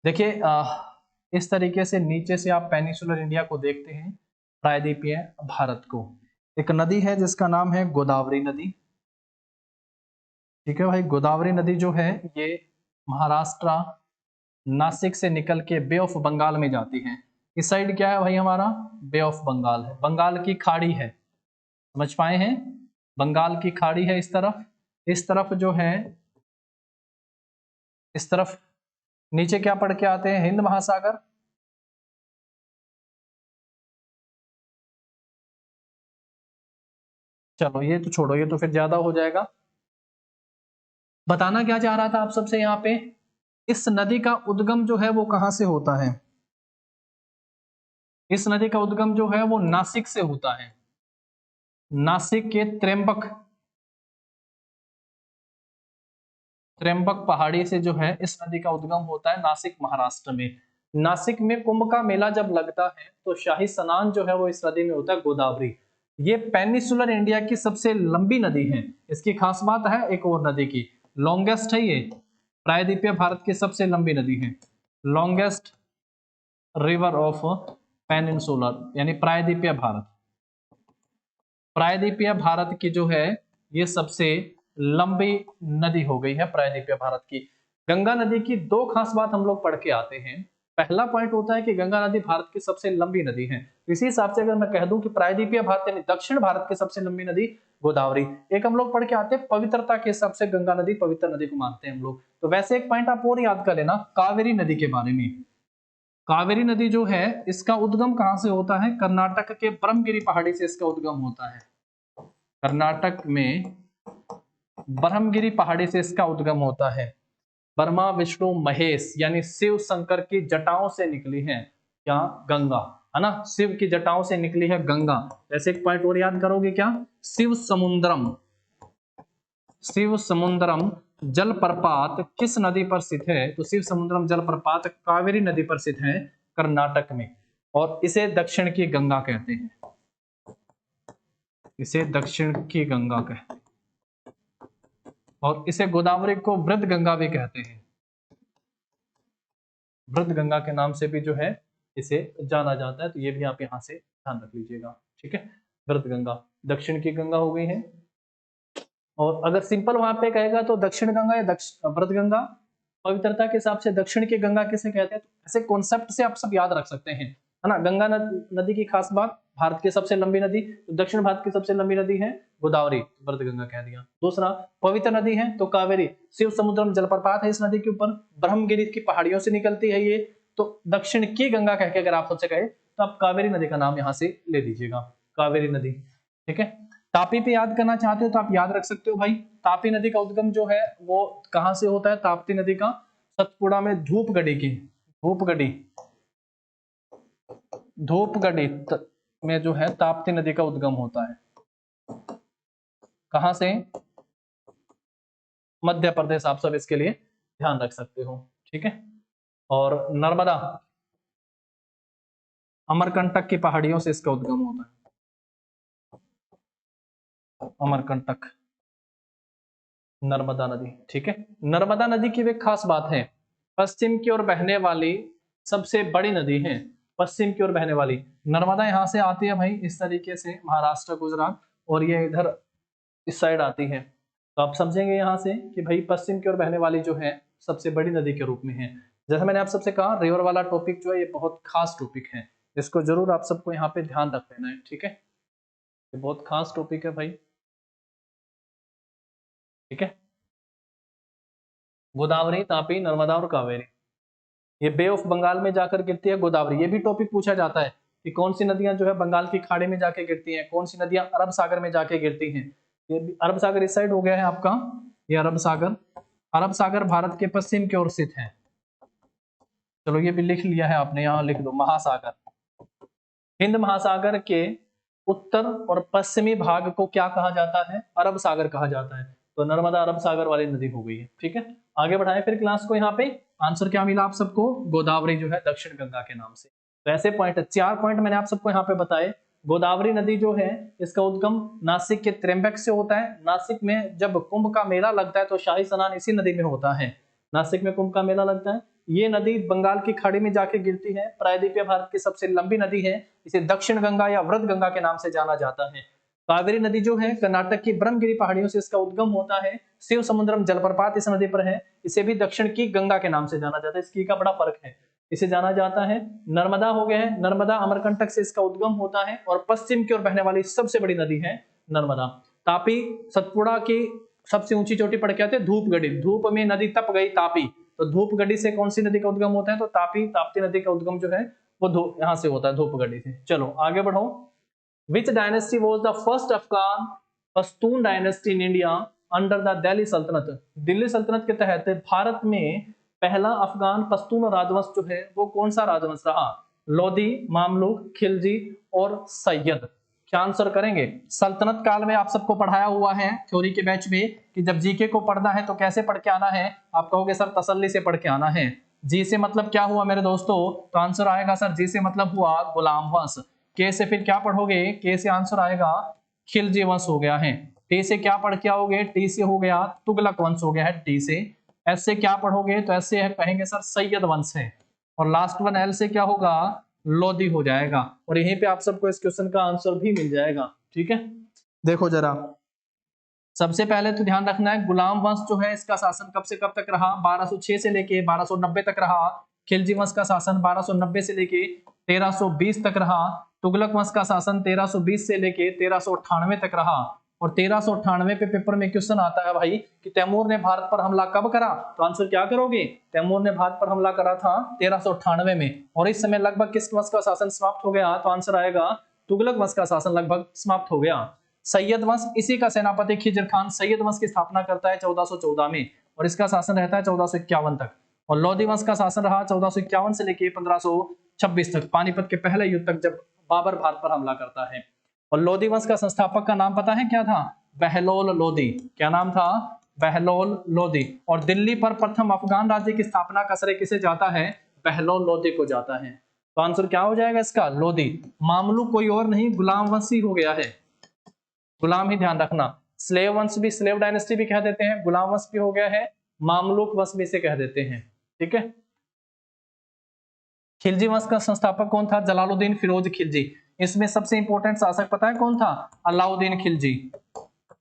देखिए इस तरीके से नीचे से आप पेनिसुलर इंडिया को देखते हैं, प्रायद्वीपीय भारत को। एक नदी है जिसका नाम है गोदावरी नदी, ठीक है भाई। गोदावरी नदी जो है ये महाराष्ट्र, नासिक से निकल के बे ऑफ बंगाल में जाती है। इस साइड क्या है भाई, हमारा बे ऑफ बंगाल है, बंगाल की खाड़ी है, समझ पाए हैं, बंगाल की खाड़ी है इस तरफ। इस तरफ जो है, इस तरफ नीचे क्या पढ़ के आते हैं, हिंद महासागर। चलो ये तो छोड़ो, ये तो फिर ज्यादा हो जाएगा। बताना क्या चाह रहा था आप सबसे यहाँ पे, इस नदी का उद्गम जो है वो कहां से होता है? इस नदी का उद्गम जो है वो नासिक से होता है। नासिक के त्र्यंबक पहाड़ी से जो है इस नदी का उद्गम होता है, नासिक महाराष्ट्र में। नासिक में कुंभ का मेला जब लगता है तो शाही स्नान जो है वो इस नदी में होता है, गोदावरी। ये पेनिसुलर इंडिया की सबसे लंबी नदी है। इसकी खास बात है एक और नदी की, लॉन्गेस्ट है ये, प्रायद्वीपीय भारत की सबसे लंबी नदी है, लॉन्गेस्ट रिवर ऑफ पेनिनसुलर, यानी प्रायद्वीपीय भारत। प्रायद्वीपीय भारत की जो है ये सबसे लंबी नदी हो गई है प्रायद्वीपीय भारत की। गंगा नदी की दो खास बात हम लोग पढ़ के आते हैं। पहला पॉइंट होता है कि गंगा नदी भारत की सबसे लंबी नदी है। इसी हिसाब से अगर मैं कह दूं कि प्रायद्वीपीय भारत यानी दक्षिण भारत की सबसे लंबी नदी गोदावरी। एक हम लोग पढ़ के आते हैं पवित्रता के हिसाब से गंगा नदी पवित्र नदी को मानते हैं हम लोग। तो वैसे एक पॉइंट आप और याद कर लेना कावेरी नदी के बारे में। कावेरी नदी जो है इसका उद्गम कहां से होता है? कर्नाटक के ब्रह्मगिरी पहाड़ी से इसका उद्गम होता है। कर्नाटक में ब्रह्मगिरी पहाड़ी से इसका उद्गम होता है। ब्रह्मा विष्णु महेश यानी शिव शंकर की जटाओं से निकली है क्या? गंगा, है ना, शिव की जटाओं से निकली है गंगा। ऐसे एक पॉइंट और याद करोगे क्या? शिव समुद्रम, शिव समुद्रम जलप्रपात किस नदी पर स्थित है? तो शिव समुद्रम जलप्रपात कावेरी नदी पर स्थित है कर्नाटक में, और इसे दक्षिण की गंगा कहते हैं। इसे दक्षिण की गंगा कहते हैं और इसे गोदावरी को वृद्ध गंगा भी कहते हैं। वृद्ध गंगा के नाम से भी जो है इसे जाना जाता है। तो ये भी आप यहां से ध्यान रख लीजिएगा, ठीक है। वृद्ध गंगा दक्षिण की गंगा हो गई है। और अगर सिंपल वहां पे कहेगा तो दक्षिण गंगा या वृद्ध गंगा। पवित्रता के हिसाब से दक्षिण की गंगा किसे कहते हैं? ऐसे कॉन्सेप्ट से आप सब याद रख सकते हैं, है ना। गंगा नदी की खास बात, भारत की सबसे लंबी नदी, तो दक्षिण भारत की सबसे लंबी नदी है गोदावरी, वृद्ध गंगा कह दिया। दूसरा पवित्र नदी है तो कावेरी, शिव समुद्रम जलप्रपात है इस नदी के ऊपर, ब्रह्मगिरी की पहाड़ियों से निकलती है ये। तो दक्षिण की गंगा कह के अगर आप सबसे कहे तो आप कावेरी नदी का नाम यहाँ से ले लीजिएगा, कावेरी नदी, ठीक है। तापी पे याद करना चाहते हो तो आप याद रख सकते हो भाई। तापी नदी का उद्गम जो है वो कहां से होता है? ताप्ती नदी का सतपुड़ा में धूपगढ़ी की, धूपगढ़ी में जो है ताप्ती नदी का उद्गम होता है। कहां से? मध्य प्रदेश। आप सब इसके लिए ध्यान रख सकते हो, ठीक है। और नर्मदा अमरकंटक की पहाड़ियों से इसका उद्गम होता है। अमरकंटक नर्मदा नदी, ठीक है। नर्मदा नदी की एक खास बात है, पश्चिम की ओर बहने वाली सबसे बड़ी नदी है। पश्चिम की ओर बहने वाली नर्मदा यहां से आती है भाई इस तरीके से, महाराष्ट्र गुजरात, और ये इधर इस साइड आती है। तो आप समझेंगे यहां से कि भाई पश्चिम की ओर बहने वाली जो है सबसे बड़ी नदी के रूप में है। जैसे मैंने आप सबसे कहा रिवर वाला टॉपिक जो है ये बहुत खास टॉपिक है, इसको जरूर आप सबको यहाँ पे ध्यान रख लेना है, ठीक है। ये बहुत खास टॉपिक है भाई, ठीक है। गोदावरी, तापी, नर्मदा और कावेरी, ये बे ऑफ बंगाल में जाकर गिरती है गोदावरी। ये भी टॉपिक पूछा जाता है कि कौन सी नदियां जो है बंगाल की खाड़ी में जाके गिरती हैं, कौन सी नदियां अरब सागर में जाके गिरती हैं। ये अरब सागर इस साइड हो गया है आपका, ये अरब सागर। अरब सागर भारत के पश्चिम की ओर स्थित है। चलो ये भी लिख लिया है आपने, यहाँ लिख दो महासागर। हिंद महासागर के उत्तर और पश्चिमी भाग को क्या कहा जाता है? अरब सागर कहा जाता है। तो नर्मदा अरब सागर वाली नदी हो गई है, ठीक है। आगे बढ़ाएं फिर क्लास को। यहाँ पे आंसर क्या मिला आप सबको? गोदावरी जो है दक्षिण गंगा के नाम से। तो ऐसे पॉइंट, 4 पॉइंट मैंने आप सबको यहाँ पे बताए। गोदावरी नदी जो है इसका उद्गम नासिक के त्र्यंबक से होता है। नासिक में जब कुंभ का मेला लगता है तो शाही स्नान इसी नदी में होता है। नासिक में कुंभ का मेला लगता है। ये नदी बंगाल की खाड़ी में जाके गिरती है, प्रायद्वीपीय भारत की सबसे लंबी नदी है। इसे दक्षिण गंगा या वृद्ध गंगा के नाम से जाना जाता है। कावेरी नदी जो है कर्नाटक की ब्रह्मगिरी पहाड़ियों से इसका उद्गम होता है। शिव समुद्रम जलप्रपात इस नदी पर है। इसे भी दक्षिण की गंगा के नाम से जाना जाता है, इसकी का बड़ा फर्क है। इसे जाना जाता है। नर्मदा हो गया है, नर्मदा अमरकंटक से इसका उद्गम होता है और पश्चिम की ओर बहने वाली सबसे बड़ी नदी है नर्मदा। तापी सतपुड़ा की सबसे ऊंची चोटी पड़ के आते हैं धूपगढ़ी। धूप में नदी तप गई तापी, तो धूपगढ़ी से कौन सी नदी का उद्गम होता है? तो तापी, ताप्ती नदी का उद्गम जो है वो यहां से होता है, धूपगढ़ी से। चलो आगे बढ़ो। विच dynasty was the first Afghan Pashtun dynasty in India under the Delhi सल्तनत? दिल्ली सल्तनत के तहत भारत में पहला अफगान पश्तून राजवंश जो है वो कौन सा राजवंश रहा? लोधी, मामलुक, खिलजी और सैयद। क्या आंसर करेंगे? सल्तनत काल में आप सबको पढ़ाया हुआ है थ्योरी के बैच में कि जब जीके को पढ़ना है तो कैसे पढ़ के आना है। आप कहोगे सर तसल्ली से पढ़ के आना है। जी से मतलब क्या हुआ मेरे दोस्तों? तो आंसर आएगा सर जी से मतलब हुआ गुलाम वंश। के से फिर क्या पढ़ोगे? के से आंसर आएगा खिलजी वंश हो गया है। टी से क्या पढ़ के आओगे? टी से हो गया तुगलक वंश हो गया है, टी से। एस से क्या पढ़ोगे तो ऐसे कहेंगे सर सैयद वंश है, और लास्ट वन एल से क्या होगा, लोधी हो जाएगा। और यहीं पे आप सबको इस क्वेश्चन का आंसर भी मिल जाएगा। ठीक है, देखो जरा, सबसे पहले तो ध्यान रखना है गुलाम वंश जो है इसका शासन कब से कब तक रहा, 1206 से लेके 1290 तक रहा। खिलजी वंश का शासन 1290 से लेके 1320 तक रहा। तुगलक वंश का शासन 1320 से लेके 1398 तक रहा। और 1398 पे पेपर में क्वेश्चन आता है भाई कि तैमूर ने भारत पर हमला कब करा, तो आंसर क्या करोगे, तैमूर ने भारत पर हमला करा था 1398 में। और इस समय लगभग किस वंश का शासन समाप्त हो गया, तो आंसर आएगा तुगलक वंश का शासन लगभग समाप्त हो गया। सैयद वंश, इसी का सेनापति खिजर खान सैयद वंश की स्थापना करता है 1414 में, और इसका शासन रहता है 1451 तक। और लोधी वंश का शासन रहा 1451 से लेकर 1526 तक, पानीपत के पहले युद्ध तक, जब बाबर भारत पर हमला करता है। और लोधी वंश का संस्थापक का नाम पता है क्या था, बहलोल लोधी। क्या नाम था, बहलोल लोधी। और दिल्ली पर प्रथम अफगान राज्य की स्थापना का श्रेय किसे जाता है, बहलोल लोधी को जाता है। तो आंसर क्या हो जाएगा इसका, लोधी। मामलू कोई और नहीं, गुलाम वंशी हो गया है, गुलाम ही ध्यान रखना। स्लेव वंश भी, स्लेव डायनेस्टी भी कह देते हैं, गुलाम वंश भी हो गया है, मामलूक वंश भी से कह देते हैं। ठीक है, खिलजी वंश का संस्थापक कौन था, जलालुद्दीन फिरोज खिलजी। इसमें सबसे इंपॉर्टेंट शासक पता है कौन था, अलाउद्दीन खिलजी।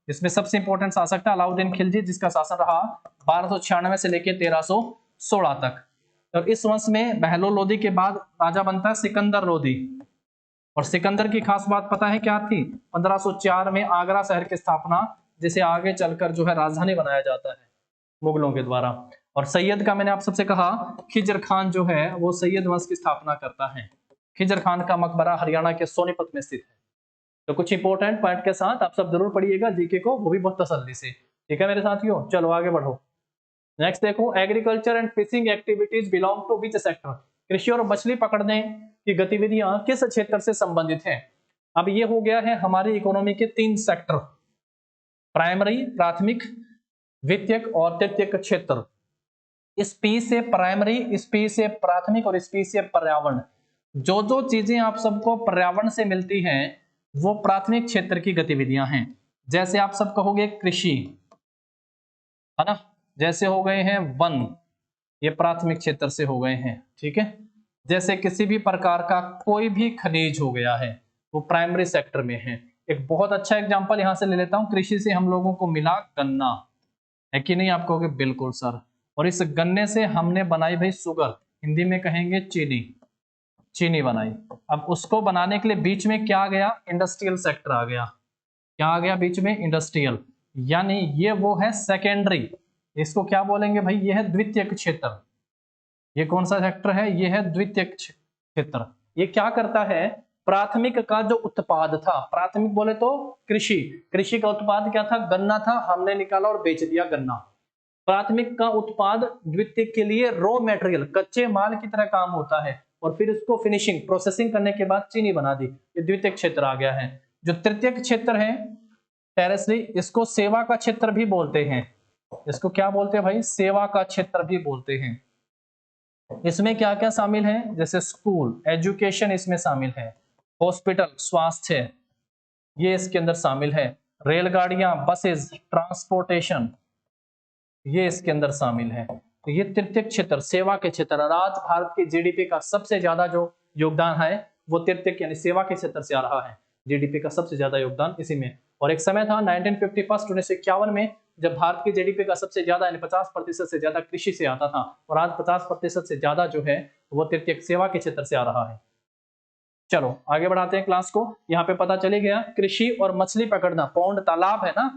इसमें सबसे इंपॉर्टेंट शासक था अलाउद्दीन खिलजी, जिसका शासन रहा 1296 से लेकर 1316 तक। और इस वंश में बहलोल लोधी के बाद राजा बनता है सिकंदर लोधी। और सिकंदर की खास बात पता है क्या थी, 1504 में आगरा शहर की स्थापना, जिसे आगे चलकर जो है राजधानी बनाया जाता है मुगलों के द्वारा। और सैयद का मैंने आप सबसे कहा, खिजर खान जो है वो सैयद वंश की स्थापना करता है। खिजर खान का मकबरा हरियाणा के सोनीपत में स्थित है। तो कुछ इंपॉर्टेंट पॉइंट के साथ आप सब जरूर पढ़िएगा जीके को, वो भी बहुत तसल्ली से। ठीक है मेरे साथियों, चलो आगे बढ़ो। नेक्स्ट देखो, agriculture and fishing activities belong to which sector. कृषि और मछली पकड़ने की गतिविधियां किस क्षेत्र से संबंधित हैं। अब ये हो गया है हमारी इकोनॉमी के 3 सेक्टर, प्राइमरी प्राथमिक द्वितीयक और तृतीयक क्षेत्र। इस पी से प्राइमरी, इस पी से प्राथमिक और इस पी से पर्यावरण। जो जो चीजें आप सबको पर्यावरण से मिलती हैं वो प्राथमिक क्षेत्र की गतिविधियां हैं। जैसे आप सब कहोगे कृषि, है ना, जैसे हो गए हैं वन, ये प्राथमिक क्षेत्र से हो गए हैं। ठीक है, जैसे किसी भी प्रकार का कोई भी खनिज हो गया है वो प्राइमरी सेक्टर में है। एक बहुत अच्छा एग्जांपल यहां से ले लेता हूं, कृषि से हम लोगों को मिला गन्ना, है कि नहीं, आप कहोगे बिल्कुल सर। और इस गन्ने से हमने बनाई भाई शुगर, हिंदी में कहेंगे चीनी, चीनी बनाई। अब उसको बनाने के लिए बीच में क्या आ गया, इंडस्ट्रियल सेक्टर आ गया। क्या आ गया बीच में, इंडस्ट्रियल, यानी ये वो है सेकेंडरी। इसको क्या बोलेंगे भाई, ये है द्वितीयक क्षेत्र। ये कौन सा सेक्टर है, ये है द्वितीयक क्षेत्र। ये क्या करता है, प्राथमिक का जो उत्पाद था, प्राथमिक बोले तो कृषि, कृषि का उत्पाद क्या था, गन्ना था, हमने निकाला और बेच दिया गन्ना। प्राथमिक का उत्पाद द्वितीयक के लिए रॉ मटेरियल, कच्चे माल की तरह काम होता है, और फिर उसको फिनिशिंग प्रोसेसिंग करने के बाद चीनी बना दी। ये द्वितीयक क्षेत्र आ गया है। जो तृतीयक क्षेत्र है टेरेसरी, इसको सेवा का क्षेत्र भी बोलते हैं। इसको क्या बोलते हैं भाई, सेवा का क्षेत्र भी बोलते हैं। इसमें क्या क्या शामिल है, जैसे स्कूल, एजुकेशन इसमें शामिल है, हॉस्पिटल, स्वास्थ्य, ये इसके अंदर शामिल है, रेलगाड़ियां, बसेस, ट्रांसपोर्टेशन, ये इसके अंदर शामिल है। तो ये तृतीयक क्षेत्र, सेवा के क्षेत्र। आज भारत की जीडीपी का सबसे ज्यादा जो योगदान है वो तृतीयक यानी सेवा के क्षेत्र से आ रहा है। जीडीपी का सबसे ज्यादा योगदान इसी में। और एक समय था 1951 में जब भारत की जीडीपी का सबसे ज्यादा यानी 50% से ज्यादा कृषि से आता था, और आज 50% से ज्यादा जो है वो तृतीयक सेवा के क्षेत्र से आ रहा है। चलो आगे बढ़ाते हैं क्लास को। यहाँ पे पता चले गया कृषि और मछली पकड़ना, पौंड तालाब है ना,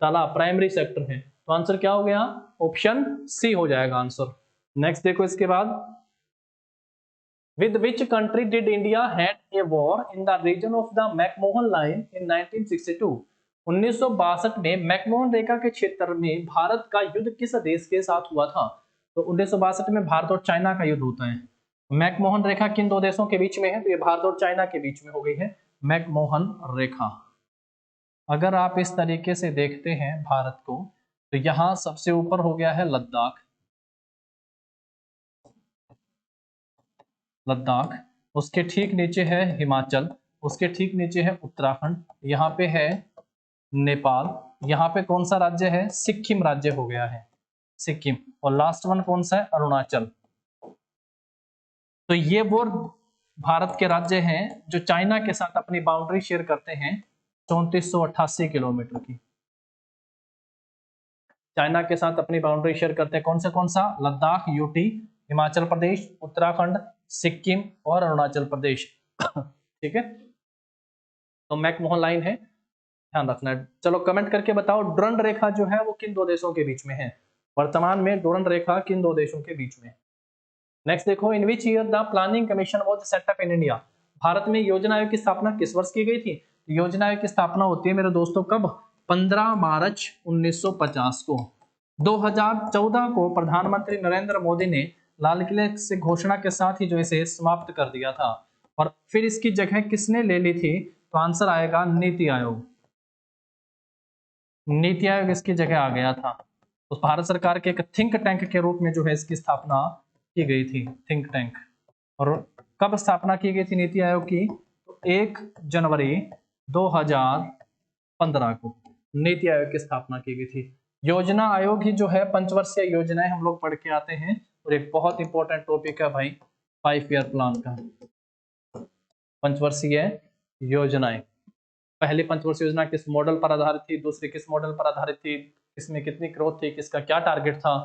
तालाब प्राइमरी सेक्टर है। तो आंसर क्या हो गया, ऑप्शन सी हो जाएगा आंसर। नेक्स्ट देखो इसके बाद, with which country did India had a war in the region of the McMahon line in 1962? 1962 में मैकमोहन रेखा के क्षेत्र में भारत का युद्ध किस देश के साथ हुआ था। तो 1962 में भारत और चाइना का युद्ध होता है। मैकमोहन रेखा किन 2 देशों के बीच में है, तो ये भारत और चाइना के बीच में हो गई है मैकमोहन रेखा। अगर आप इस तरीके से देखते हैं भारत को, तो यहां सबसे ऊपर हो गया है लद्दाख, लद्दाख, उसके ठीक नीचे है हिमाचल, उसके ठीक नीचे है उत्तराखंड, यहाँ पे है नेपाल, यहाँ पे कौन सा राज्य है, सिक्किम राज्य हो गया है। सिक्किम, और लास्ट वन कौन सा है, अरुणाचल। तो ये वो भारत के राज्य हैं जो चाइना के साथ अपनी बाउंड्री शेयर करते हैं 3488 किलोमीटर की। चाइना के साथ अपनी बाउंड्री शेयर करते हैं कौन सा, लद्दाख, यूटी, हिमाचल प्रदेश, उत्तराखंड, सिक्किम और अरुणाचल प्रदेश। ठीक है, तो मैकमोहन लाइन है, ध्यान रखना है। चलो कमेंट करके बताओ डुरंड रेखा जो है वो किन दो देशों के बीच में है, वर्तमान में डुरंड रेखा किन दो देशों के बीच में है। नेक्स्ट देखो, in which year the planning commission was set up in India. Bharat में योजना आयोग की स्थापना किस वर्ष की गई थी। योजना आयोग की स्थापना होती है मेरे दोस्तों कब, 15 मार्च 1950 को। 2014 को प्रधानमंत्री नरेंद्र मोदी ने लाल किले से घोषणा के साथ ही जो इसे समाप्त कर दिया था, और फिर इसकी जगह किसने ले ली थी, तो आंसर आएगा नीति आयोग। नीति आयोग इसकी जगह आ गया था। तो भारत सरकार के एक थिंक टैंक के रूप में जो है इसकी स्थापना की गई थी, थिंक टैंक। और कब स्थापना की गई थी नीति आयोग की, तो 1 जनवरी 2015 को नीति आयोग की स्थापना की गई थी। योजना आयोग ही जो है पंचवर्षीय योजनाएं हम लोग पढ़ के आते हैं, और एक बहुत इंपॉर्टेंट टॉपिक है भाई 5 ईयर प्लान का, पंचवर्षीय योजनाएं। पहली पंचवर्षीय योजना किस मॉडल पर आधारित थी, दूसरी किस मॉडल पर आधारित थी, किसमें कितनी ग्रोथ थी, किसका क्या टारगेट था,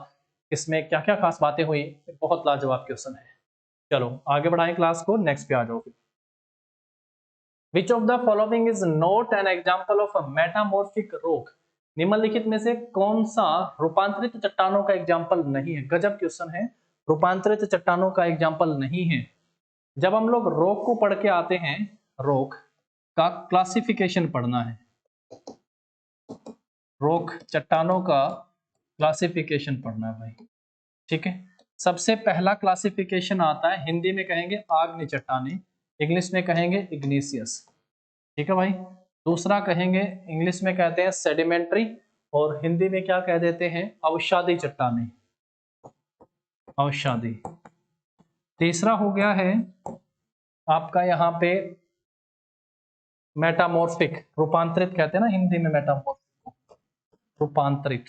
किसमें क्या क्या खास बातें हुई, बहुत लाजवाब क्वेश्चन है। चलो आगे बढ़ाएं क्लास को, नेक्स्ट पे आ जाओ। Which of the following is not an example of metamorphic rock. निम्नलिखित में से कौन सा रूपांतरित चट्टानों का एग्जाम्पल नहीं है। गजब क्वेश्चन है, रूपांतरित चट्टानों का एग्जाम्पल नहीं है। जब हम लोग रॉक को पढ़ के आते हैं, रॉक का क्लासिफिकेशन पढ़ना है, रॉक चट्टानों का क्लासिफिकेशन पढ़ना है भाई। ठीक है, सबसे पहला क्लासिफिकेशन आता है, हिंदी में कहेंगे आग्नेय चट्टानें, इंग्लिश में कहेंगे इग्निशियस। ठीक है भाई, दूसरा कहेंगे, इंग्लिश में कहते हैं सेडिमेंट्री, और हिंदी में क्या कह देते हैं, अवसादी चट्टानें, अवसादी। तीसरा हो गया है आपका यहाँ पे मेटामॉर्फिक, रूपांतरित कहते हैं ना हिंदी में मेटामॉर्फिक, रूपांतरित।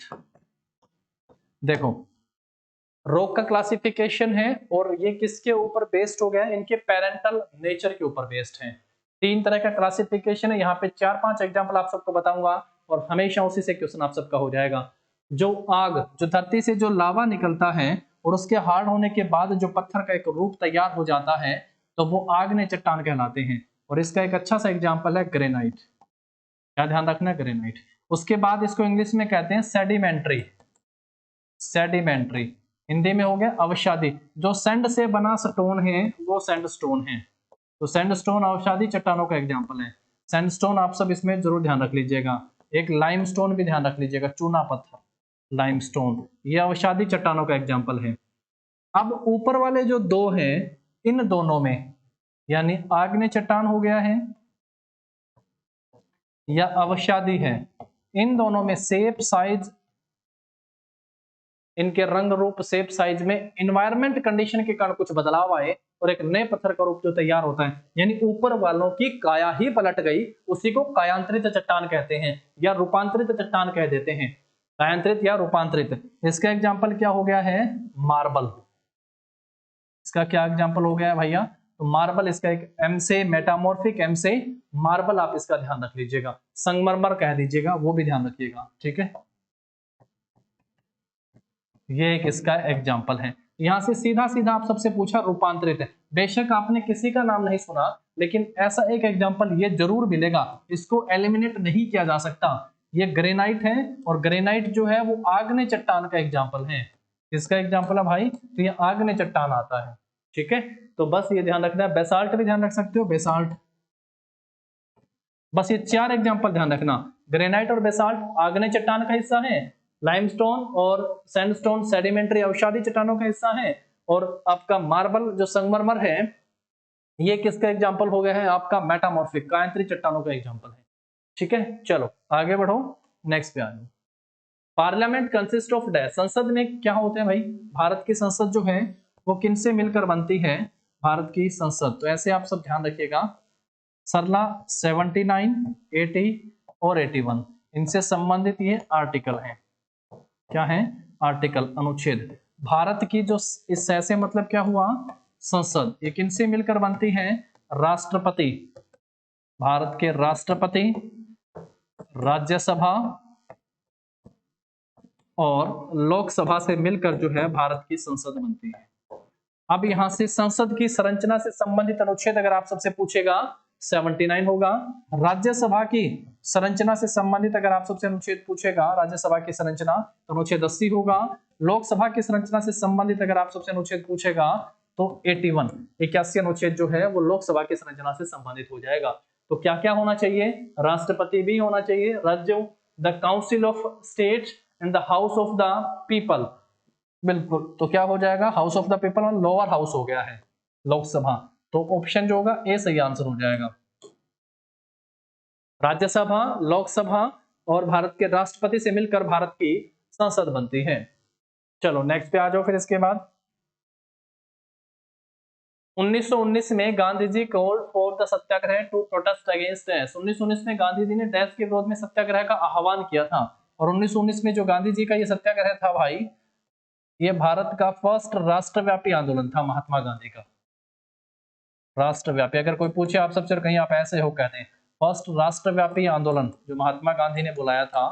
देखो रॉक का क्लासिफिकेशन है, और ये किसके ऊपर बेस्ड हो गया है, इनके पेरेंटल नेचर के ऊपर बेस्ड है। 3 तरह का क्लासिफिकेशन है, यहाँ पे 4-5 एग्जांपल आप सबको बताऊंगा, और हमेशा उसी से क्वेश्चन आप सबका हो जाएगा। जो आग, जो धरती से जो लावा निकलता है और उसके हार्ड होने के बाद जो पत्थर का एक रूप तैयार हो जाता है, तो वो आग्नेय चट्टान कहलाते हैं। और इसका एक अच्छा सा एग्जाम्पल है ग्रेनाइट, क्या ध्यान रखना है, ग्रेनाइट। उसके बाद इसको इंग्लिश में कहते हैं सेडिमेंट्री, सेडिमेंट्री हिंदी में हो गया अवसादी। जो सैंड से बना स्टोन है वो सैंडस्टोन है, तो सैंडस्टोन अवसादी चट्टानों का एग्जांपल है। सैंडस्टोन आप सब इसमें जरूर ध्यान रख लीजिएगा। एक लाइमस्टोन भी ध्यान रख लीजिएगा, चूना पत्थर, लाइमस्टोन, ये अवसादी चट्टानों का एग्जांपल है। अब ऊपर वाले जो दो हैं, इन दोनों में, यानी आग्नेय चट्टान हो गया है या अवसादी है, इन दोनों में शेप, साइज, इनके रंग रूप, शेप, साइज में एनवायरमेंट कंडीशन के कारण कुछ बदलाव आए और एक नए पत्थर का रूप जो तैयार होता है, यानी ऊपर वालों की काया ही पलट गई, उसी को कायांतरित चट्टान कहते हैं या रूपांतरित चट्टान कह देते हैं, कायांतरित या रूपांतरित। इसका एग्जाम्पल क्या हो गया है, मार्बल। इसका क्या एग्जाम्पल हो गया है भैया, तो मार्बल। इसका एक एम से मेटामॉर्फिक, एम से मार्बल, आप इसका ध्यान रख लीजिएगा। संगमरमर कह दीजिएगा, वो भी ध्यान रखिएगा। ठीक है, ये एक इसका एग्जाम्पल है। यहां से सीधा सीधा आप सबसे पूछा रूपांतरित है, बेशक आपने किसी का नाम नहीं सुना, लेकिन ऐसा एक एग्जाम्पल ये जरूर मिलेगा, इसको एलिमिनेट नहीं किया जा सकता। ये ग्रेनाइट है, और ग्रेनाइट जो है वो आग्नेय चट्टान का एग्जाम्पल है। इसका एग्जाम्पल है भाई, तो ये आग्नेय चट्टान आता है। ठीक है, तो बस ये ध्यान रखना है। बेसाल्ट भी ध्यान रख सकते हो, बेसाल्ट। बस ये 4 एग्जाम्पल ध्यान रखना, ग्रेनाइट और बेसाल्ट आग्नेय चट्टान का हिस्सा है, लाइमस्टोन और सैंडस्टोन सेडिमेंट्री अवसादी चट्टानों का हिस्सा है, और आपका मार्बल जो संगमरमर है, ये किसका एग्जाम्पल हो गया है, आपका मेटामॉर्फिक, कायांतरित चट्टानों का एग्जाम्पल है। ठीक है, चलो आगे बढ़ो, नेक्स्ट पे आ जाओ। पार्लियामेंट कंसिस्ट ऑफ डैश, संसद में क्या होते हैं भाई, भारत की संसद जो है वो किनसे मिलकर बनती है, भारत की संसद। तो ऐसे आप सब ध्यान रखिएगा, सरला 79, 80 और 81, इनसे संबंधित ये आर्टिकल हैं। क्या है, आर्टिकल अनुच्छेद। भारत की जो इस से मतलब क्या हुआ, संसद, ये किनसे मिलकर बनती है, राष्ट्रपति, भारत के राष्ट्रपति, राज्यसभा और लोकसभा से मिलकर जो है भारत की संसद बनती है। अब यहां से संसद की संरचना से संबंधित अनुच्छेद अगर आप सबसे पूछेगा 79 होगा। राज्यसभा की संरचना से संबंधित अगर आप सबसे अनुच्छेद पूछेगा, राज्यसभा की संरचना, तो अनुच्छेद 80 होगा। लोकसभा की संरचना से संबंधित अगर आप सबसे अनुच्छेद पूछेगा तो 81 अनुच्छेद जो है वो लोकसभा की संरचना से संबंधित हो जाएगा। तो क्या क्या होना चाहिए, राष्ट्रपति भी होना चाहिए, राज्यों, the council of state and the house of the people, बिल्कुल। तो क्या हो जाएगा, हाउस ऑफ द पीपल और लोअर हाउस हो गया है लोकसभा, तो ऑप्शन जो होगा ए सही आंसर हो जाएगा। राज्यसभा, लोकसभा और भारत के राष्ट्रपति से मिलकर भारत की संसद बनती है। चलो नेक्स्ट पे आ जाओ। फिर इसके बाद 1919 में Gandhi ji call for the satyagraha to protest against dash. 1919 में गांधी जी ने डैश के विरोध में सत्याग्रह का आह्वान किया था। और 1919 में जो गांधी जी का ये सत्याग्रह था भाई, ये भारत का फर्स्ट राष्ट्रव्यापी आंदोलन था महात्मा गांधी का। राष्ट्रव्यापी, अगर कोई पूछे आप सबसे, कहीं आप ऐसे हो कहते हैं फर्स्ट राष्ट्रव्यापी आंदोलन जो महात्मा गांधी ने बुलाया था,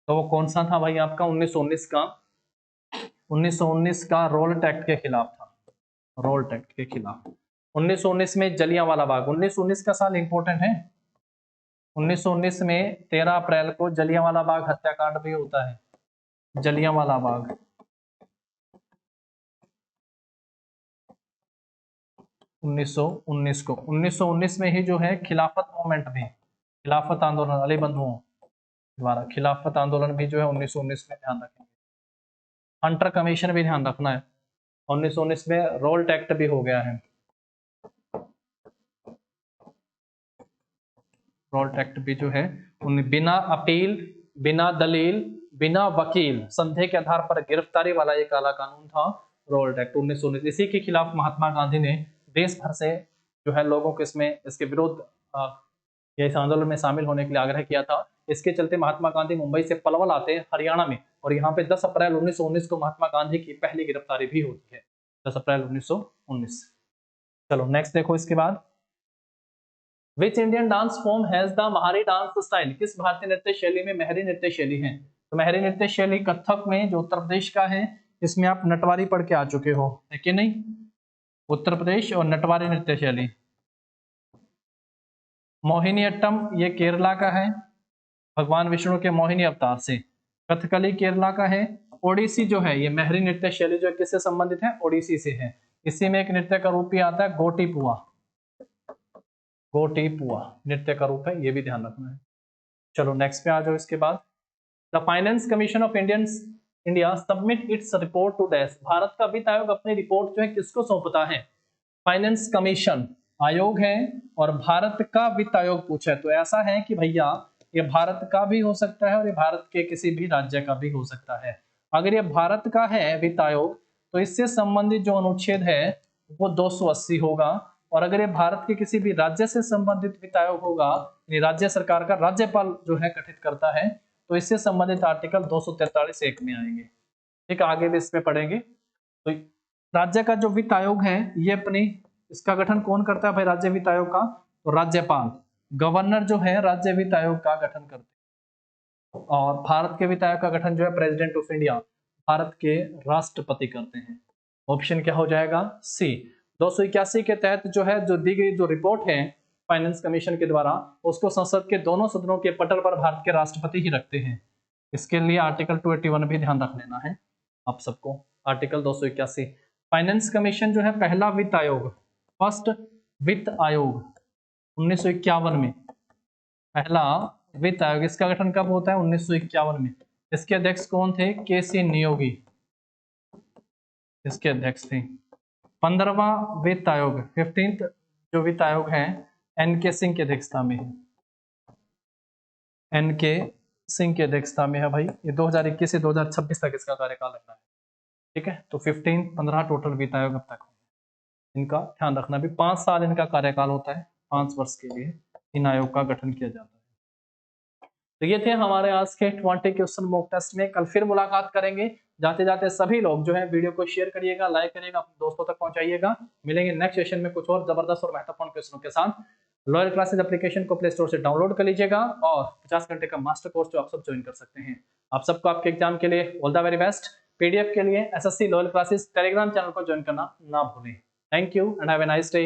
तो वो कौन सा था भाई आपका, 1919 का, 1919 का रोल टैक्ट के खिलाफ था, रोल टैक्ट के खिलाफ। 1919 में जलियांवाला बाग, 1919 का साल इंपॉर्टेंट है। 1919 में 13 अप्रैल को जलियांवाला बाग हत्याकांड भी होता है, जलियांवाला बाग। 1919 को, 1919 में ही जो है खिलाफत मूवमेंट भी, खिलाफत आंदोलन, अली बंधुओं द्वारा खिलाफत आंदोलन भी जो है 1919 में, ध्यान रखेंगे। हंटर कमीशन भी ध्यान रखना है। 1919 में रोल टैक्ट भी हो गया है, रोल टैक्ट भी जो है बिना अपील, बिना दलील, बिना वकील, संदेह के आधार पर गिरफ्तारी वाला एक काला कानून था रोल टैक्ट 1919। इसी के खिलाफ महात्मा गांधी ने देश भर से जो है लोगों को इसमें, इसके विरोध या इस आंदोलन में शामिल होने के लिए आग्रह किया था। इसके चलते महात्मा गांधी मुंबई से पलवल आते हैं हरियाणा में, और यहाँ पे 10 अप्रैल 1919 को महात्मा गांधी की पहली गिरफ्तारी भी होती है, 10 अप्रैल 1919। चलो नेक्स्ट देखो इसके बाद, which Indian dance form has the Mahari dance style. किस भारतीय नृत्य शैली में महरी नृत्य शैली है। तो महरी नृत्य शैली कथक में, जो उत्तर प्रदेश का है, इसमें आप नटवारी पढ़ के आ चुके हो, है कि नहीं, उत्तर प्रदेश और नटवारी नृत्य शैली। मोहिनी अट्टम ये केरला का है, भगवान विष्णु के मोहिनी अवतार से। कथकली केरला का है। ओडिसी जो है ये महरी नृत्य शैली जो किससे संबंधित है, ओडिसी से है। इसी में एक नृत्य का रूप भी आता है गोटीपुआ, गोटीपुआ नृत्य का रूप है, ये भी ध्यान रखना है। चलो नेक्स्ट पे आ जाओ इसके बाद, the finance commission of India submit its report to dash. Bharat का वित्त आयोग अपनी रिपोर्ट जो है किसको सौंपता है, फाइनेंस कमीशन आयोग है, और भारत का वित्त आयोग पूछा है तो ऐसा है कि भैया ये भारत का भी हो सकता है और ये भारत के किसी भी राज्य का भी हो सकता है। अगर ये भारत का है वित्त आयोग तो इससे संबंधित जो अनुच्छेद है वो 280 होगा, और अगर ये भारत के किसी भी राज्य से संबंधित वित्त आयोग होगा, राज्य सरकार का राज्यपाल जो है गठित करता है, तो इससे संबंधित आर्टिकल 243 एक में आएंगे। ठीक, आगे भी इसमें पढ़ेंगे। तो राज्य का जो वित्त आयोग है ये अपनी, इसका गठन कौन करता है भाई राज्य वित्त आयोग का, तो राज्यपाल, गवर्नर जो है राज्य वित्त आयोग का गठन करते हैं, और भारत के वित्त आयोग का गठन जो है प्रेसिडेंट ऑफ इंडिया, भारत के राष्ट्रपति करते हैं। ऑप्शन क्या हो जाएगा, सी। 281 के तहत जो है, जो दी गई जो रिपोर्ट है फाइनेंस कमीशन के द्वारा, उसको संसद के दोनों सदनों के पटल पर भारत के राष्ट्रपति ही रखते हैं। इसके लिए आर्टिकल 281 भी ध्यान रख लेना है आप सबको। आर्टिकल 281, फाइनेंस कमीशन जो है पहला वित्त आयोग, फर्स्ट वित्त आयोग 1951 में, पहला वित्त आयोग, इसका गठन कब होता है, 1951 में। इसके अध्यक्ष कौन थे, केसी नियोगी, इसके अध्यक्ष थे। 15वां वित्त आयोग, 15th जो वित्त आयोग है एनके सिंह की अध्यक्षता में है, एनके सिंह की अध्यक्षता में है भाई। ये 2021 से 2026 तक इसका कार्यकाल रहना है। ठीक है, तो 15 टोटल वित्त आयोग अब तक, इनका ध्यान रखना भी 5 साल इनका कार्यकाल होता है, 5 वर्ष के लिए इन आयोग का गठन किया जाता है। तो ये थे हमारे आज के 20 क्वेश्चन मॉक टेस्ट में। कल फिर मुलाकात करेंगे। जाते जाते सभी लोग जो है वीडियो को शेयर करिएगा, लाइक करिएगा, अपने दोस्तों तक पहुंचाइएगा। मिलेंगे नेक्स्ट सेशन में कुछ और जबरदस्त और महत्वपूर्ण क्वेश्चनों के साथ। लॉयल क्लासेस एप्लीकेशन को प्ले स्टोर से डाउनलोड कर लीजिएगा और 50 घंटे का मास्टर कोर्स जो आप सब ज्वाइन कर सकते हैं। आप सबको आपके एग्जाम के लिए all the very best. PDF के लिए SSC loyal classes Telegram channel को ज्वाइन करना ना भूलें। Thank you and have a nice day.